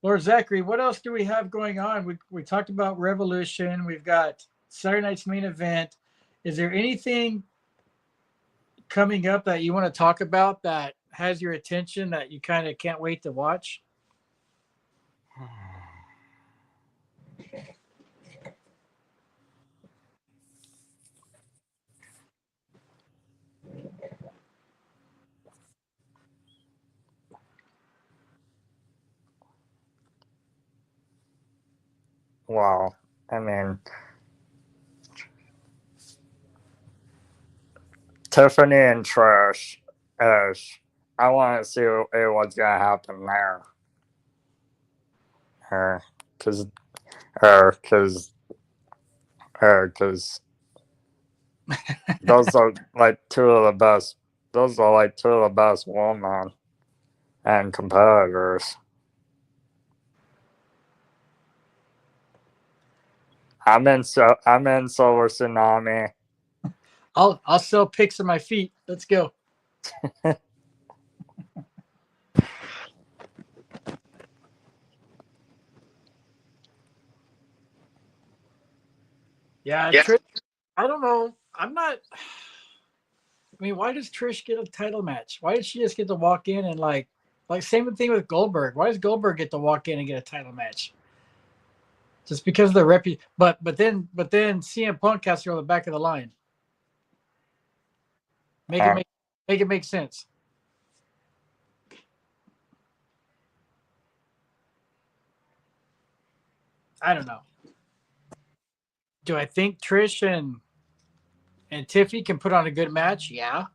Lord Zachary, what else do we have going on? We talked about Revolution. We've got Saturday night's main event. Is there anything coming up that you want to talk about that has your attention that you kind of can't wait to watch? Well, I mean, Tiffany and Trish, I want to see what's going to happen there. Because those are like two of the best. Those are like two of the best women and competitors. I'm in Silver Tsunami. I'll sell pics of my feet. Let's go. Yeah, Trish, I don't know. I'm not. I mean, why does Trish get a title match? Why did she just get to walk in and like same thing with Goldberg? Why does Goldberg get to walk in and get a title match? Just because of the but then CM Punk has to go to the back of the line. Make it make sense. I don't know. Do I think Trish and Tiffany can put on a good match? Yeah.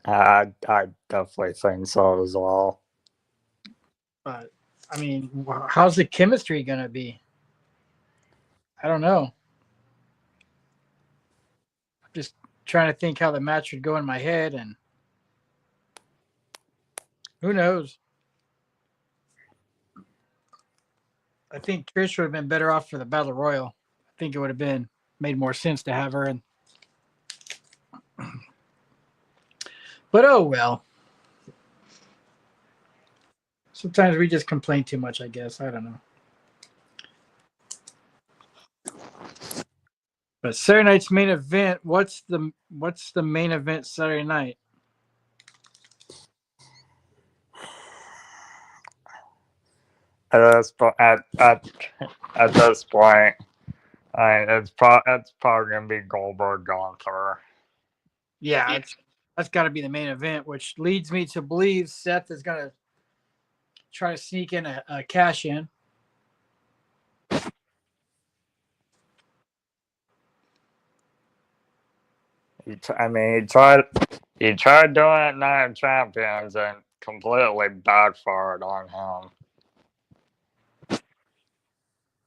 I definitely think so as well. But I mean, how's the chemistry gonna be? I don't know. I'm just trying to think how the match would go in my head, and who knows? I think Trish would have been better off for the Battle Royal. I think it would have been made more sense to have her in. But oh well. Sometimes we just complain too much, I guess. I don't know. But Saturday night's main event, what's the main event Saturday night? At this point, it's probably gonna be Goldberg Gunther. Yeah, that's got to be the main event, which leads me to believe Seth is gonna try to sneak in a cash in. He tried doing it Night of Champions and completely backfired on him.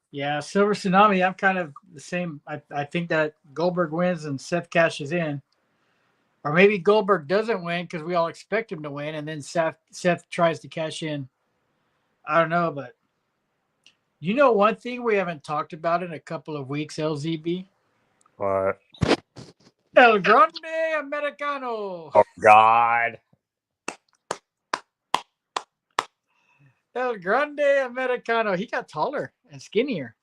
Yeah, Silver Tsunami, I'm kind of the same. I think that Goldberg wins and Seth cashes in. Or maybe Goldberg doesn't win because we all expect him to win, and then Seth tries to cash in. I don't know, but you know one thing we haven't talked about in a couple of weeks, LZB? What? El Grande Americano. Oh, God. El Grande Americano. He got taller and skinnier.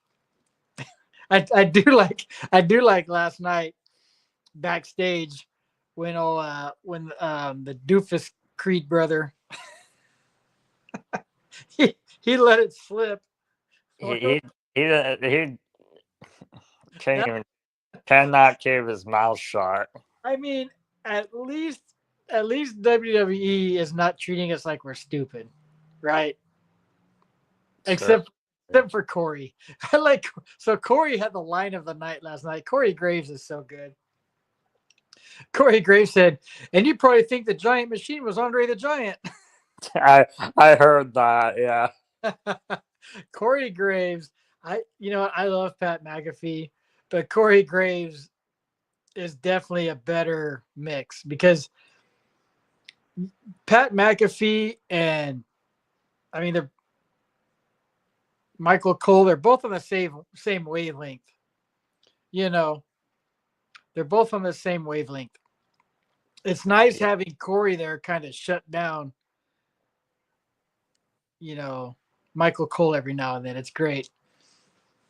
I do like last night backstage when the doofus Creed brother he let it slip. He cannot keep his mouth shut. I mean, at least WWE is not treating us like we're stupid, right? Except for Corey. So Corey had the line of the night last night. Corey Graves is so good. Corey Graves said, and you probably think the Giant Machine was Andre the Giant. I heard that, yeah. Corey Graves, I love Pat McAfee, but Corey Graves is definitely a better mix because Pat McAfee and I mean they're Michael Cole, they're both on the same wavelength. You know, they're both on the same wavelength. It's nice having Corey there kind of shut down, you know, Michael Cole every now and then. It's great.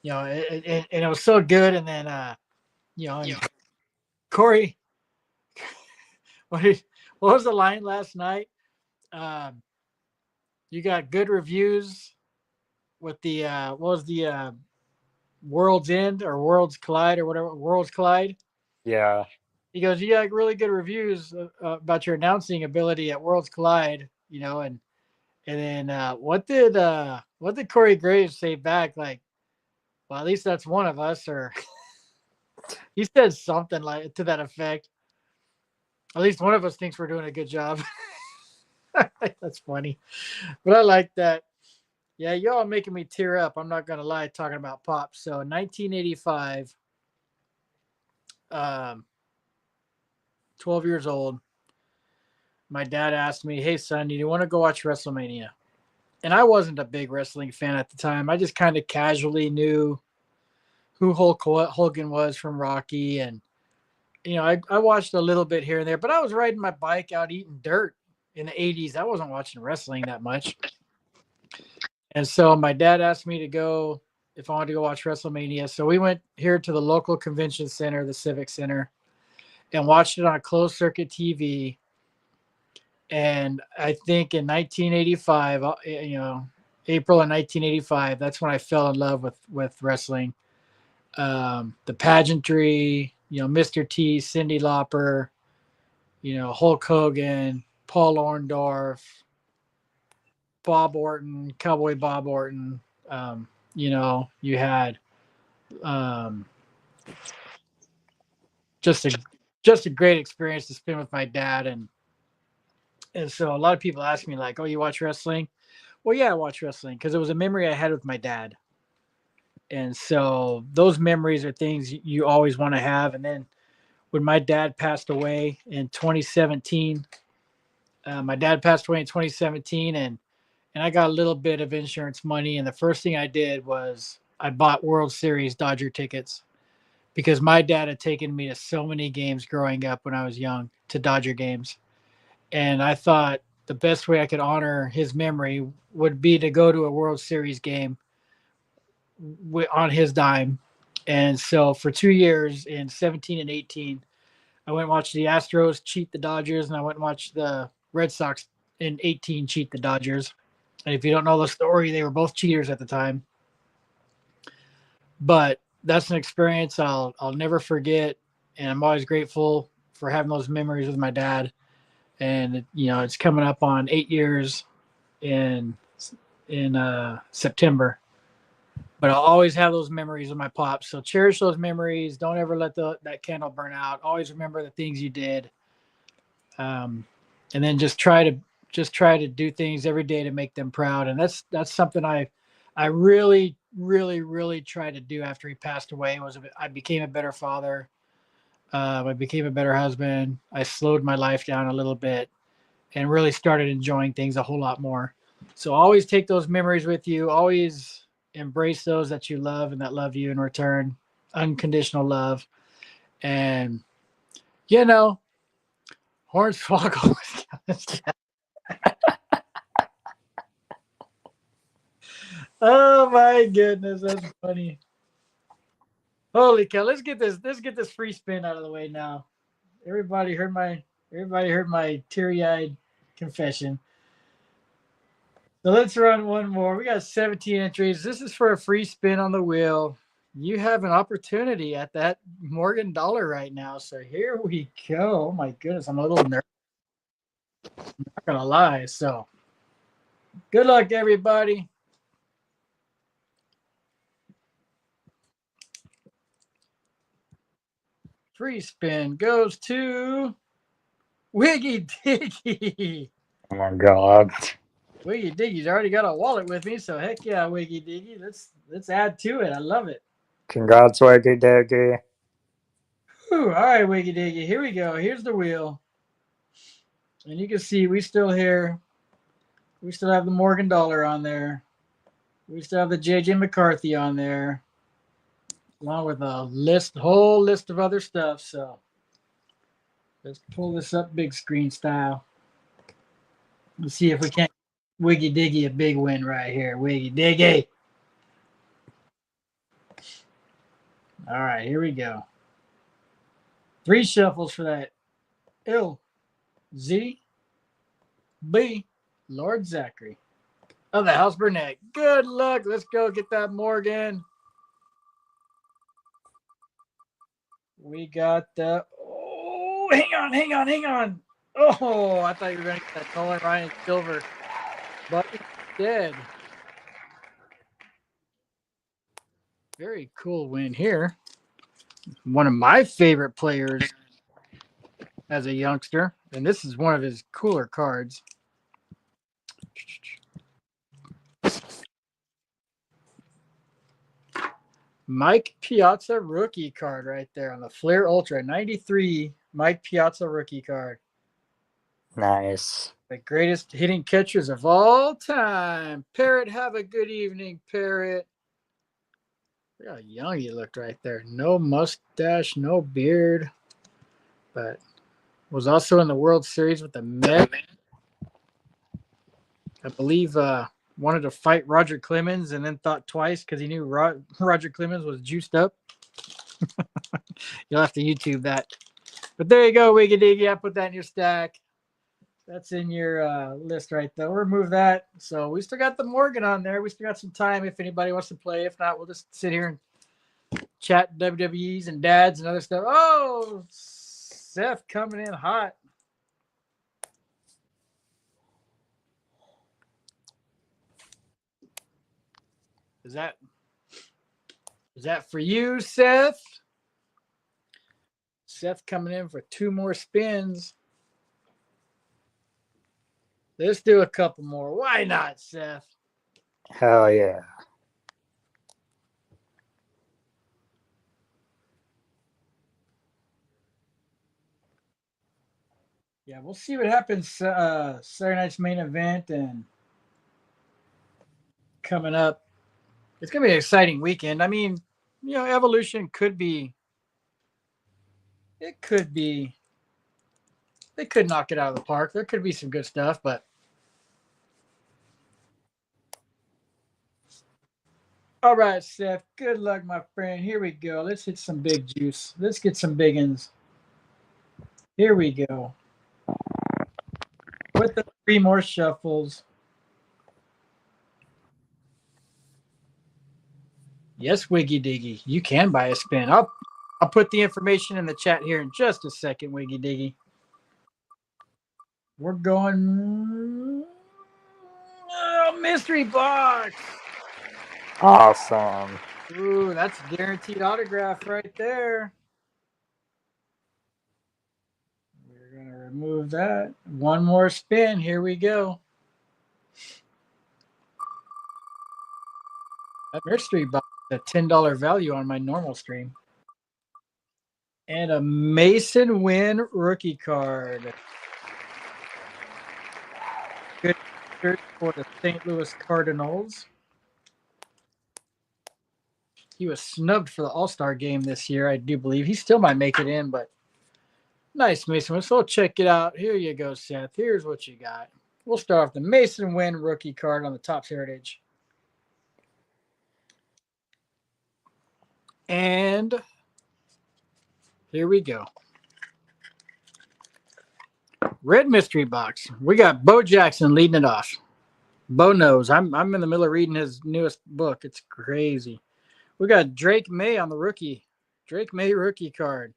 And it was so good. And then, and Corey, what, what was the line last night? Um, you got good reviews with the, what was the World's End or World's Collide or whatever, World's Collide? Yeah. He goes, you got really good reviews about your announcing ability at Worlds Collide, and then what did Corey Graves say back? Like, well, at least that's one of us, or he said something like to that effect. At least one of us thinks we're doing a good job. That's funny, but I like that. Yeah, y'all making me tear up. I'm not gonna lie, talking about Pop. So, 1985, 12 years old. My dad asked me, "Hey, son, do you want to go watch WrestleMania?" And I wasn't a big wrestling fan at the time. I just kind of casually knew who Hulk Hogan was from Rocky, and I watched a little bit here and there. But I was riding my bike out eating dirt in the '80s. I wasn't watching wrestling that much, and so my dad asked me to go if I wanted to go watch WrestleMania. So we went here to the local convention center, the Civic Center, and watched it on a closed circuit TV. And I think in 1985, April of 1985, that's when I fell in love with wrestling. The pageantry, Mr. T, Cyndi Lauper, Hulk Hogan, Paul Orndorff, Bob Orton, Cowboy Bob Orton. You had um, just a great experience to spend with my dad, and so a lot of people ask me like, "Oh, you watch wrestling?" Well, yeah, I watch wrestling because it was a memory I had with my dad. And so those memories are things you always want to have. And then when my dad passed away in 2017, my dad passed away in 2017, and I got a little bit of insurance money. And the first thing I did was I bought World Series Dodger tickets because my dad had taken me to so many games growing up when I was young, to Dodger games. And I thought the best way I could honor his memory would be to go to a World Series game on his dime. And so for 2 years in 17 and 18, I went and watched the Astros cheat the Dodgers, and I went and watched the Red Sox in 18 cheat the Dodgers. And if you don't know the story, they were both cheaters at the time. But that's an experience I'll never forget, and I'm always grateful for having those memories with my dad. And it's coming up on 8 years in September. But I'll always have those memories of my pops. So cherish those memories. Don't ever let that candle burn out. Always remember the things you did, and then just try to do things every day to make them proud. And that's something I really, really, really tried to do after he passed away. I became a better father. I became a better husband. I slowed my life down a little bit and really started enjoying things a whole lot more. So always take those memories with you. Always embrace those that you love and that love you in return. Unconditional love. And, Hornswoggle. Oh my goodness, that's funny. Holy cow! Let's get this free spin out of the way now. Everybody heard my teary-eyed confession. So let's run one more. We got 17 entries. This is for a free spin on the wheel. You have an opportunity at that Morgan dollar right now. So here we go. Oh my goodness, I'm a little nervous. I'm not gonna lie. So good luck, everybody. Free spin goes to Wiggy Diggy. Oh my God. Wiggy Diggy's already got a wallet with me, so heck yeah, Wiggy Diggy. Let's add to it. I love it. Congrats, Wiggy Diggy. Whew, all right, Wiggy Diggy. Here we go. Here's the wheel. And you can see we still have the Morgan Dollar on there. We still have the JJ McCarthy on there. Along with a whole list of other stuff. So let's pull this up big screen style. Let's see if we can't Wiggy Diggy a big win right here. Wiggy Diggy. All right, here we go. 3 shuffles for that LZB Lord Zachary of the House Burnett. Good luck. Let's go get that Morgan. We got the. Oh, hang on. Oh, I thought you were going to get that Nolan Ryan Silver, but instead, very cool win here. One of my favorite players as a youngster, and this is one of his cooler cards. Mike Piazza rookie card right there on the Flair Ultra 93 Mike Piazza rookie card. Nice. The greatest hitting catchers of all time. Parrot, have a good evening, Parrot. Look how young he looked right there. No mustache, no beard, but was also in the World Series with the Mets. I believe wanted to fight Roger Clemens and then thought twice because he knew Roger Clemens was juiced up. You'll have to YouTube that. But there you go, Wiggy Diggy. I put that in your stack. That's in your list right there. We'll remove that. So we still got the Morgan on there. We still got some time if anybody wants to play. If not, we'll just sit here and chat WWEs and dads and other stuff. Oh, Seth coming in hot. Is that for you, Seth? Seth coming in for 2 more spins. Let's do a couple more. Why not, Seth? Hell yeah. Yeah, we'll see what happens Saturday night's main event and coming up. It's going to be an exciting weekend. I mean, Evolution could be. It could be. They could knock it out of the park. There could be some good stuff, but. All right, Seth. Good luck, my friend. Here we go. Let's hit some big juice. Let's get some big uns. Here we go. With the 3 more shuffles. Yes, Wiggy Diggy. You can buy a spin. I'll put the information in the chat here in just a second, Wiggy Diggy. We're going mystery box. Awesome. Ooh, that's a guaranteed autograph right there. We're going to remove that. 1 more spin. Here we go. That mystery box is a $10 value on my normal stream. And a Mason Wynn rookie card. Good shirt for the St. Louis Cardinals. He was snubbed for the All-Star game this year, I do believe. He still might make it in, but nice, Mason. So check it out. Here you go, Seth. Here's what you got. We'll start off the Mason Wynn rookie card on the Topps Heritage. And here we go. Red mystery box. We got Bo Jackson leading it off. Bo knows. I'm in the middle of reading his newest book. It's crazy. We got Drake May on the rookie. Drake May rookie card.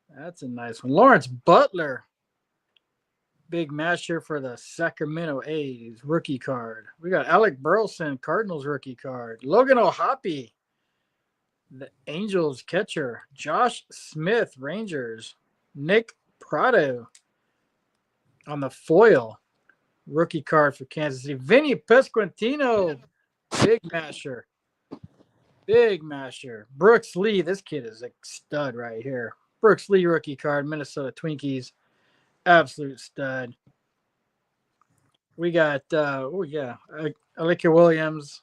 That's a nice one. Lawrence Butler. Big masher for the Sacramento A's rookie card. We got Alec Burleson, Cardinals rookie card. Logan O'Hoppe, the Angels catcher. Josh Smith, Rangers. Nick Prado on the foil. rookie card for Kansas City. Vinny Pesquantino, big masher. Big masher. Brooks Lee, this kid is a stud right here. Brooks Lee rookie card, Minnesota Twinkies, absolute stud. We got, Alika Williams,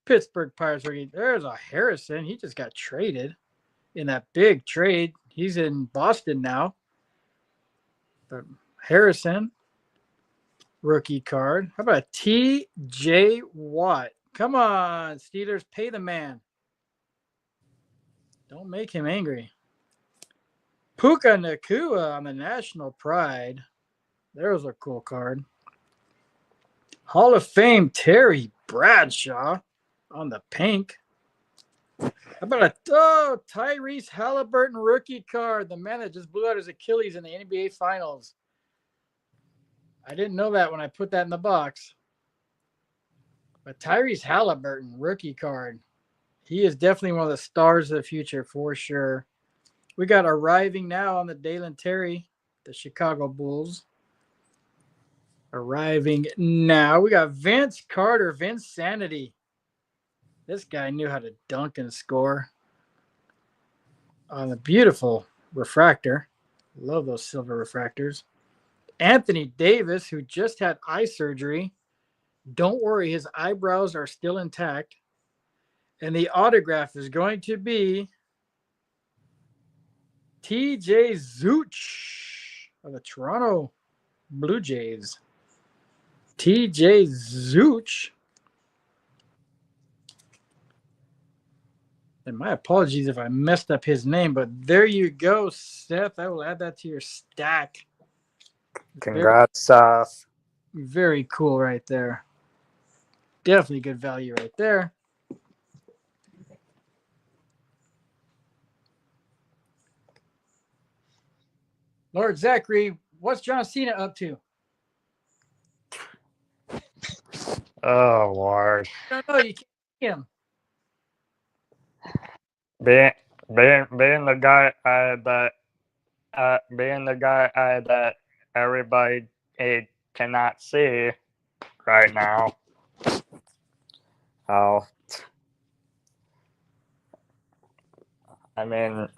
Pittsburgh Pirates rookie. There's a Harrison. He just got traded in that big trade. He's in Boston now. But Harrison, rookie card. How about T.J. Watt? Come on, Steelers, pay the man. Don't make him angry. Puka Nakua on the National Pride. There's a cool card. Hall of Fame Terry Bradshaw on the pink. How about Tyrese Halliburton rookie card? The man that just blew out his Achilles in the NBA Finals. I didn't know that when I put that in the box. But Tyrese Halliburton rookie card. He is definitely one of the stars of the future for sure. We got arriving now on the Dalen Terry, the Chicago Bulls. Arriving now. We got Vince Carter, Vince Sanity. This guy knew how to dunk and score on the beautiful refractor. Love those silver refractors. Anthony Davis, who just had eye surgery. Don't worry, his eyebrows are still intact. And the autograph is going to be TJ Zeuch of the Toronto Blue Jays. TJ Zeuch. And my apologies if I messed up his name, but there you go, Seth. I will add that to your stack. Congrats, Seth. Very cool right there. Definitely good value right there. Lord Zachary, what's John Cena up to? Oh, Lord. No, you can't see him. Being the guy that everybody cannot see right now. Oh, I'm not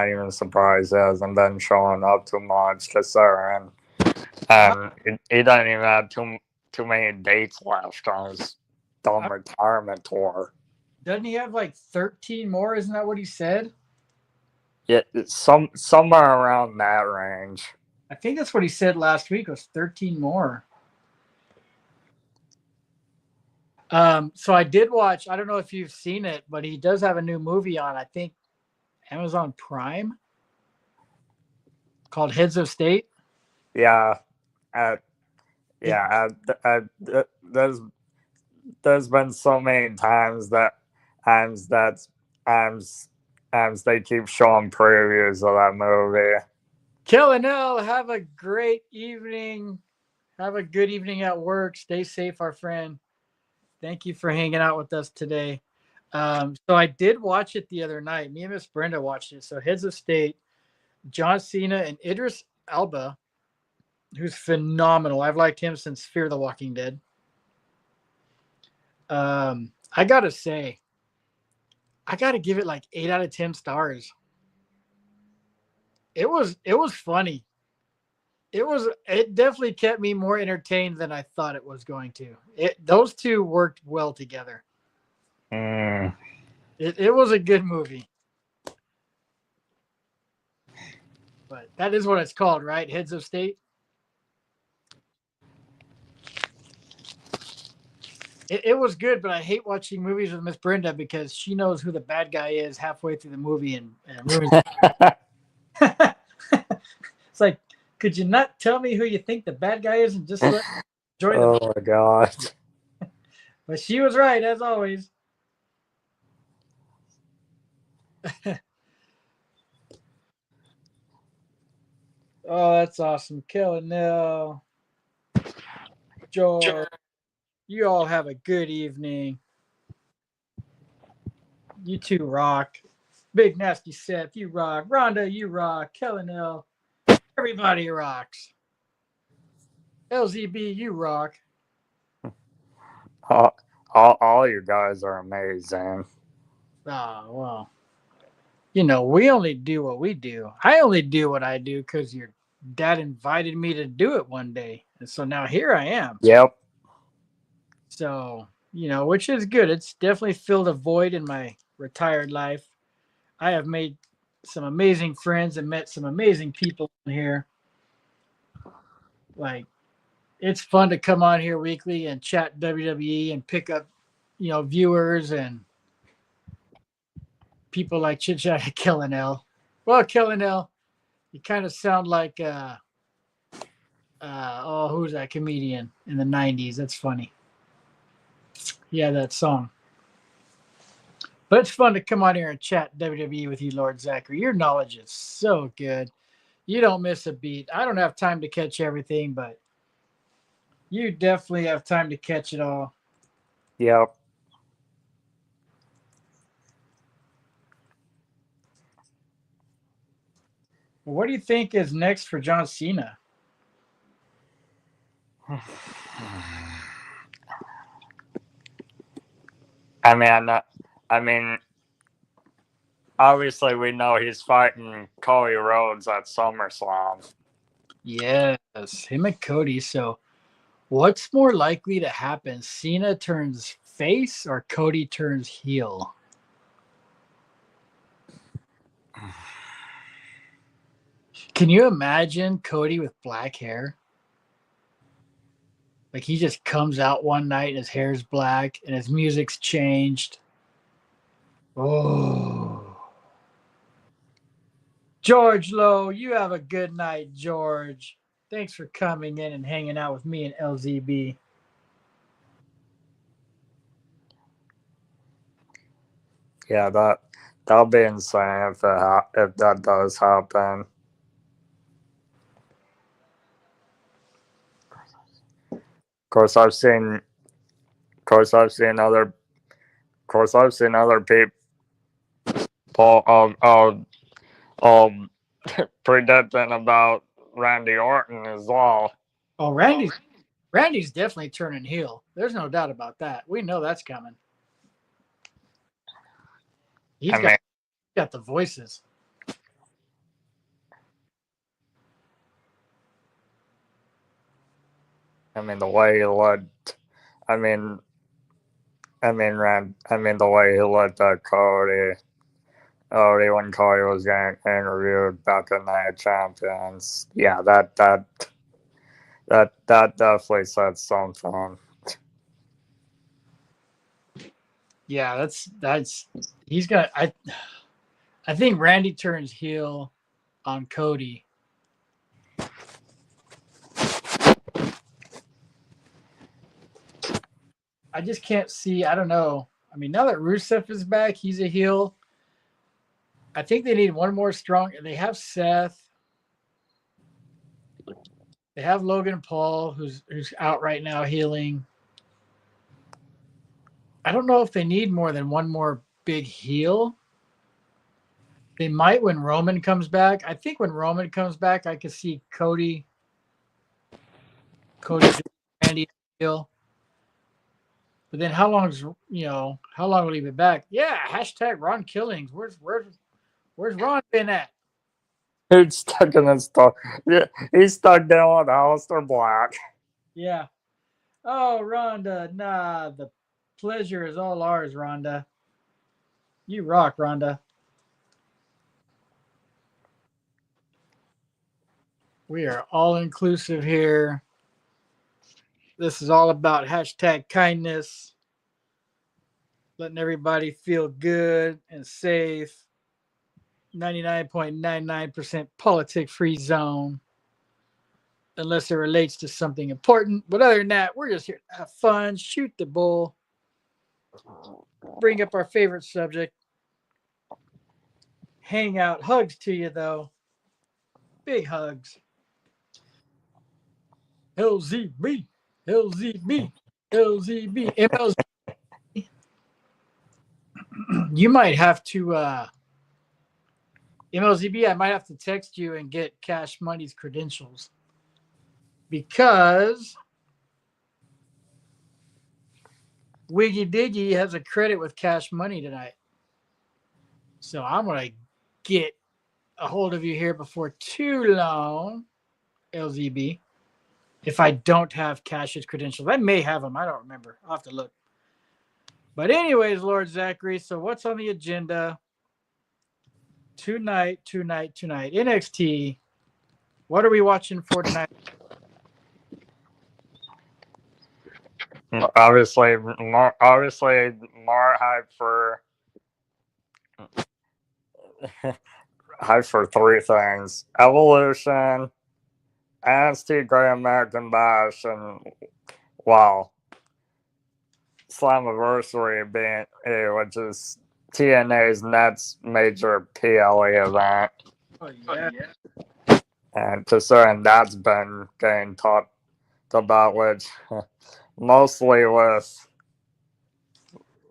even surprised he hasn't been showing up too much, considering he doesn't even have too many dates left on his dumb retirement tour. Doesn't he have like 13 more? Isn't that what he said? Yeah, somewhere around that range. I think that's what he said last week, was 13 more. So I did watch, I don't know if you've seen it, but he does have a new movie on, I think, Amazon Prime called Heads of State. Yeah. There's been so many times they keep showing previews of that movie. Kellanell, have a great evening. Have a good evening at work. Stay safe, our friend. Thank you for hanging out with us today. So I did watch it the other night. Me and Miss Brenda watched it. So Heads of State, John Cena and Idris Elba, who's phenomenal. I've liked him since Fear the Walking Dead. I gotta say, I gotta give it like 8 out of 10 stars. It was funny. It definitely kept me more entertained than I thought it was going to. Those two worked well together. It was a good movie. But that is what it's called, right? Heads of State. It was good, but I hate watching movies with Miss Brenda because she knows who the bad guy is halfway through the movie and ruins it. It's like, could you not tell me who you think the bad guy is and just let enjoy the movie? Oh my God. But she was right, as always. Oh, that's awesome. Kellanell. George. You all have a good evening. You two rock. Big Nasty Seth, you rock. Rhonda, you rock. Kellen L, everybody rocks. LZB, you rock. All you guys are amazing. Oh, well. You know, we only do what we do. I only do what I do because your dad invited me to do it one day. And so now here I am. Yep. So, you know, which is good. It's definitely filled a void in my retired life. I have made some amazing friends and met some amazing people in here. Like, it's fun to come on here weekly and chat WWE and pick up, you know, viewers and people like Chit Chat Kellen L. Well, Kellen L, you kind of sound like who's that comedian in the 90s? That's funny. Yeah, that song. But it's fun to come on here and chat WWE with you, Lord Zachary. Your knowledge is so good. You don't miss a beat. I don't have time to catch everything, but you definitely have time to catch it all. Yep. Well, what do you think is next for John Cena? I mean, obviously we know he's fighting Cody Rhodes at SummerSlam. Yes, him and Cody. So, what's more likely to happen? Cena turns face or Cody turns heel? Can you imagine Cody with black hair? Like he just comes out one night and his hair's black and his music's changed. Oh. George Lowe, you have a good night, George. Thanks for coming in and hanging out with me and LZB. Yeah, that'll be insane if that does happen. Of course, I've seen other people predicting about Randy Orton as well. Oh, Randy's definitely turning heel. There's no doubt about that. We know that's coming. He's got the voices. I mean, the way he looked. I mean, the way he looked at Cody. Cody when Cody was getting interviewed back in Night of Champions. Yeah, that definitely said something. Yeah, that's he's got I think Randy turns heel on Cody. I just can't see. I don't know. I mean, now that Rusev is back, he's a heel. I think they need one more strong. They have Seth. They have Logan Paul, who's out right now healing. I don't know if they need more than one more big heel. They might when Roman comes back. I think when Roman comes back, I could see Cody Randy heel. But then how long will he be back? Yeah, hashtag Ron Killings. Where's Ron been at? He's stuck in his stuff. Yeah, he's stuck down with Aleister Black. Yeah. Oh, Rhonda. Nah, the pleasure is all ours, Rhonda. You rock, Rhonda. We are all inclusive here. This is all about hashtag kindness, letting everybody feel good and safe. 99.99% politic free zone, unless it relates to something important. But other than that, we're just here to have fun, shoot the bull, bring up our favorite subject, hang out. Hugs to you, though. Big hugs. LZB, LZB, LZB, MLZ. You might have to MLZB, I might have to text you and get Cash Money's credentials because Wiggy Diggy has a credit with Cash Money tonight. So I'm going to get a hold of you here before too long, LZB. If I don't have Cash's credentials, I may have them. I don't remember. I'll have to look. But anyways, Lord Zachary, so what's on the agenda tonight? NXT. What are we watching for tonight? Obviously, more hype for hype for three things: Evolution, NXT Great American Bash, and wow, Slammiversary being which is TNA's next major PLE event. Oh, yeah. And considering that's been getting talked about, which mostly with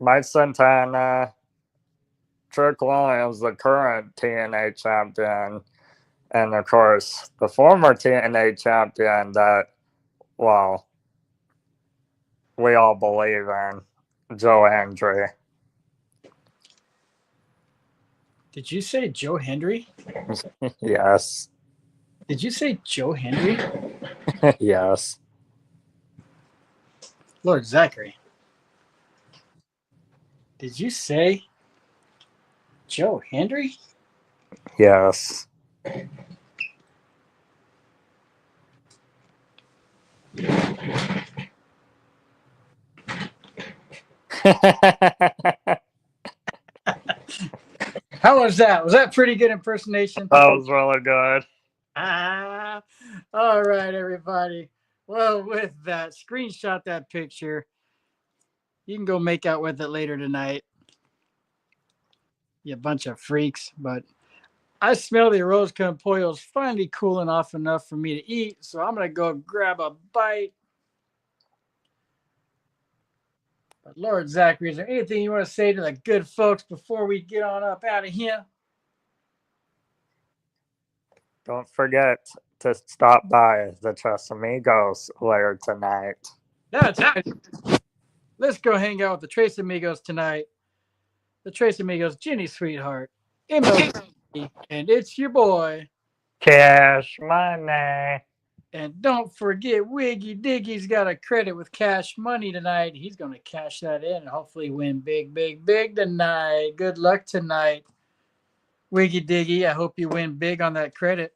Mike Santana, Trick Williams, the current TNA champion, and of course the former TNA champion that, well, we all believe in, Joe Hendry. Did you say Joe Hendry? Yes. Did you say Joe Hendry? Yes. Lord Zachary. Did you say Joe Hendry? Yes. How was that? Was that pretty good impersonation? That was really good. All right, everybody. Well, with that, screenshot that picture. You can go make out with it later tonight. You bunch of freaks. But I smell the arroz con pollo's finally cooling off enough for me to eat. So I'm going to go grab a bite. But Lord Zachary, is there anything you want to say to the good folks before we get on up out of here? Don't forget to stop by the Tres Amigos later tonight. That's right. Let's go hang out with the Tres Amigos tonight. The Tres Amigos, Jenny Sweetheart, MLB, and it's your boy. Cash Money. And don't forget, Wiggy Diggy's got a credit with Cash Money tonight. He's going to cash that in and hopefully win big tonight. Good luck tonight, Wiggy Diggy. I hope you win big on that credit.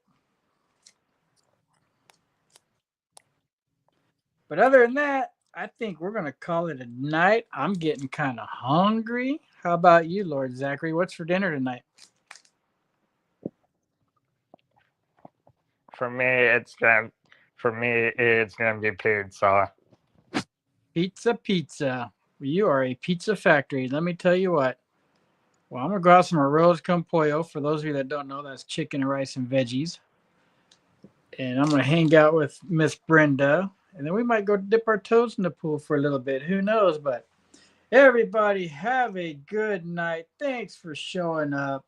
But other than that, I think we're going to call it a night. I'm getting kind of hungry. How about you, Lord Zachary? What's for dinner tonight? For me, it's gonna be pizza. Pizza. You are a pizza factory. Let me tell you what. Well, I'm going to grab some arroz con pollo. For those of you that don't know, that's chicken and rice and veggies. And I'm going to hang out with Miss Brenda. And then we might go dip our toes in the pool for a little bit. Who knows? But everybody have a good night. Thanks for showing up.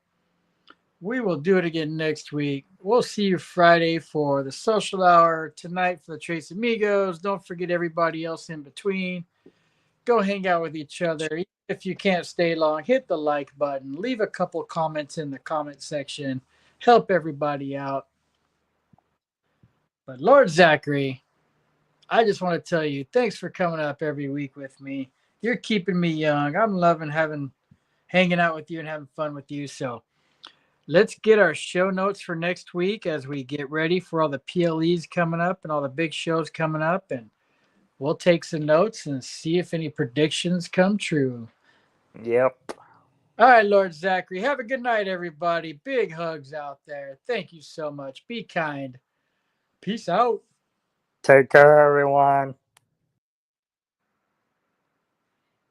We will do it again next week. We'll see you Friday for the social hour. Tonight for the Tres Amigos. Don't forget everybody else in between. Go hang out with each other. If you can't stay long, hit the like button. Leave a couple comments in the comment section. Help everybody out. But Lord Zachary, I just want to tell you, thanks for coming up every week with me. You're keeping me young. I'm loving hanging out with you and having fun with you. So let's get our show notes for next week as we get ready for all the PLEs coming up and all the big shows coming up. And we'll take some notes and see if any predictions come true. Yep. All right, Lord Zachary. Have a good night, everybody. Big hugs out there. Thank you so much. Be kind. Peace out. Take care, everyone.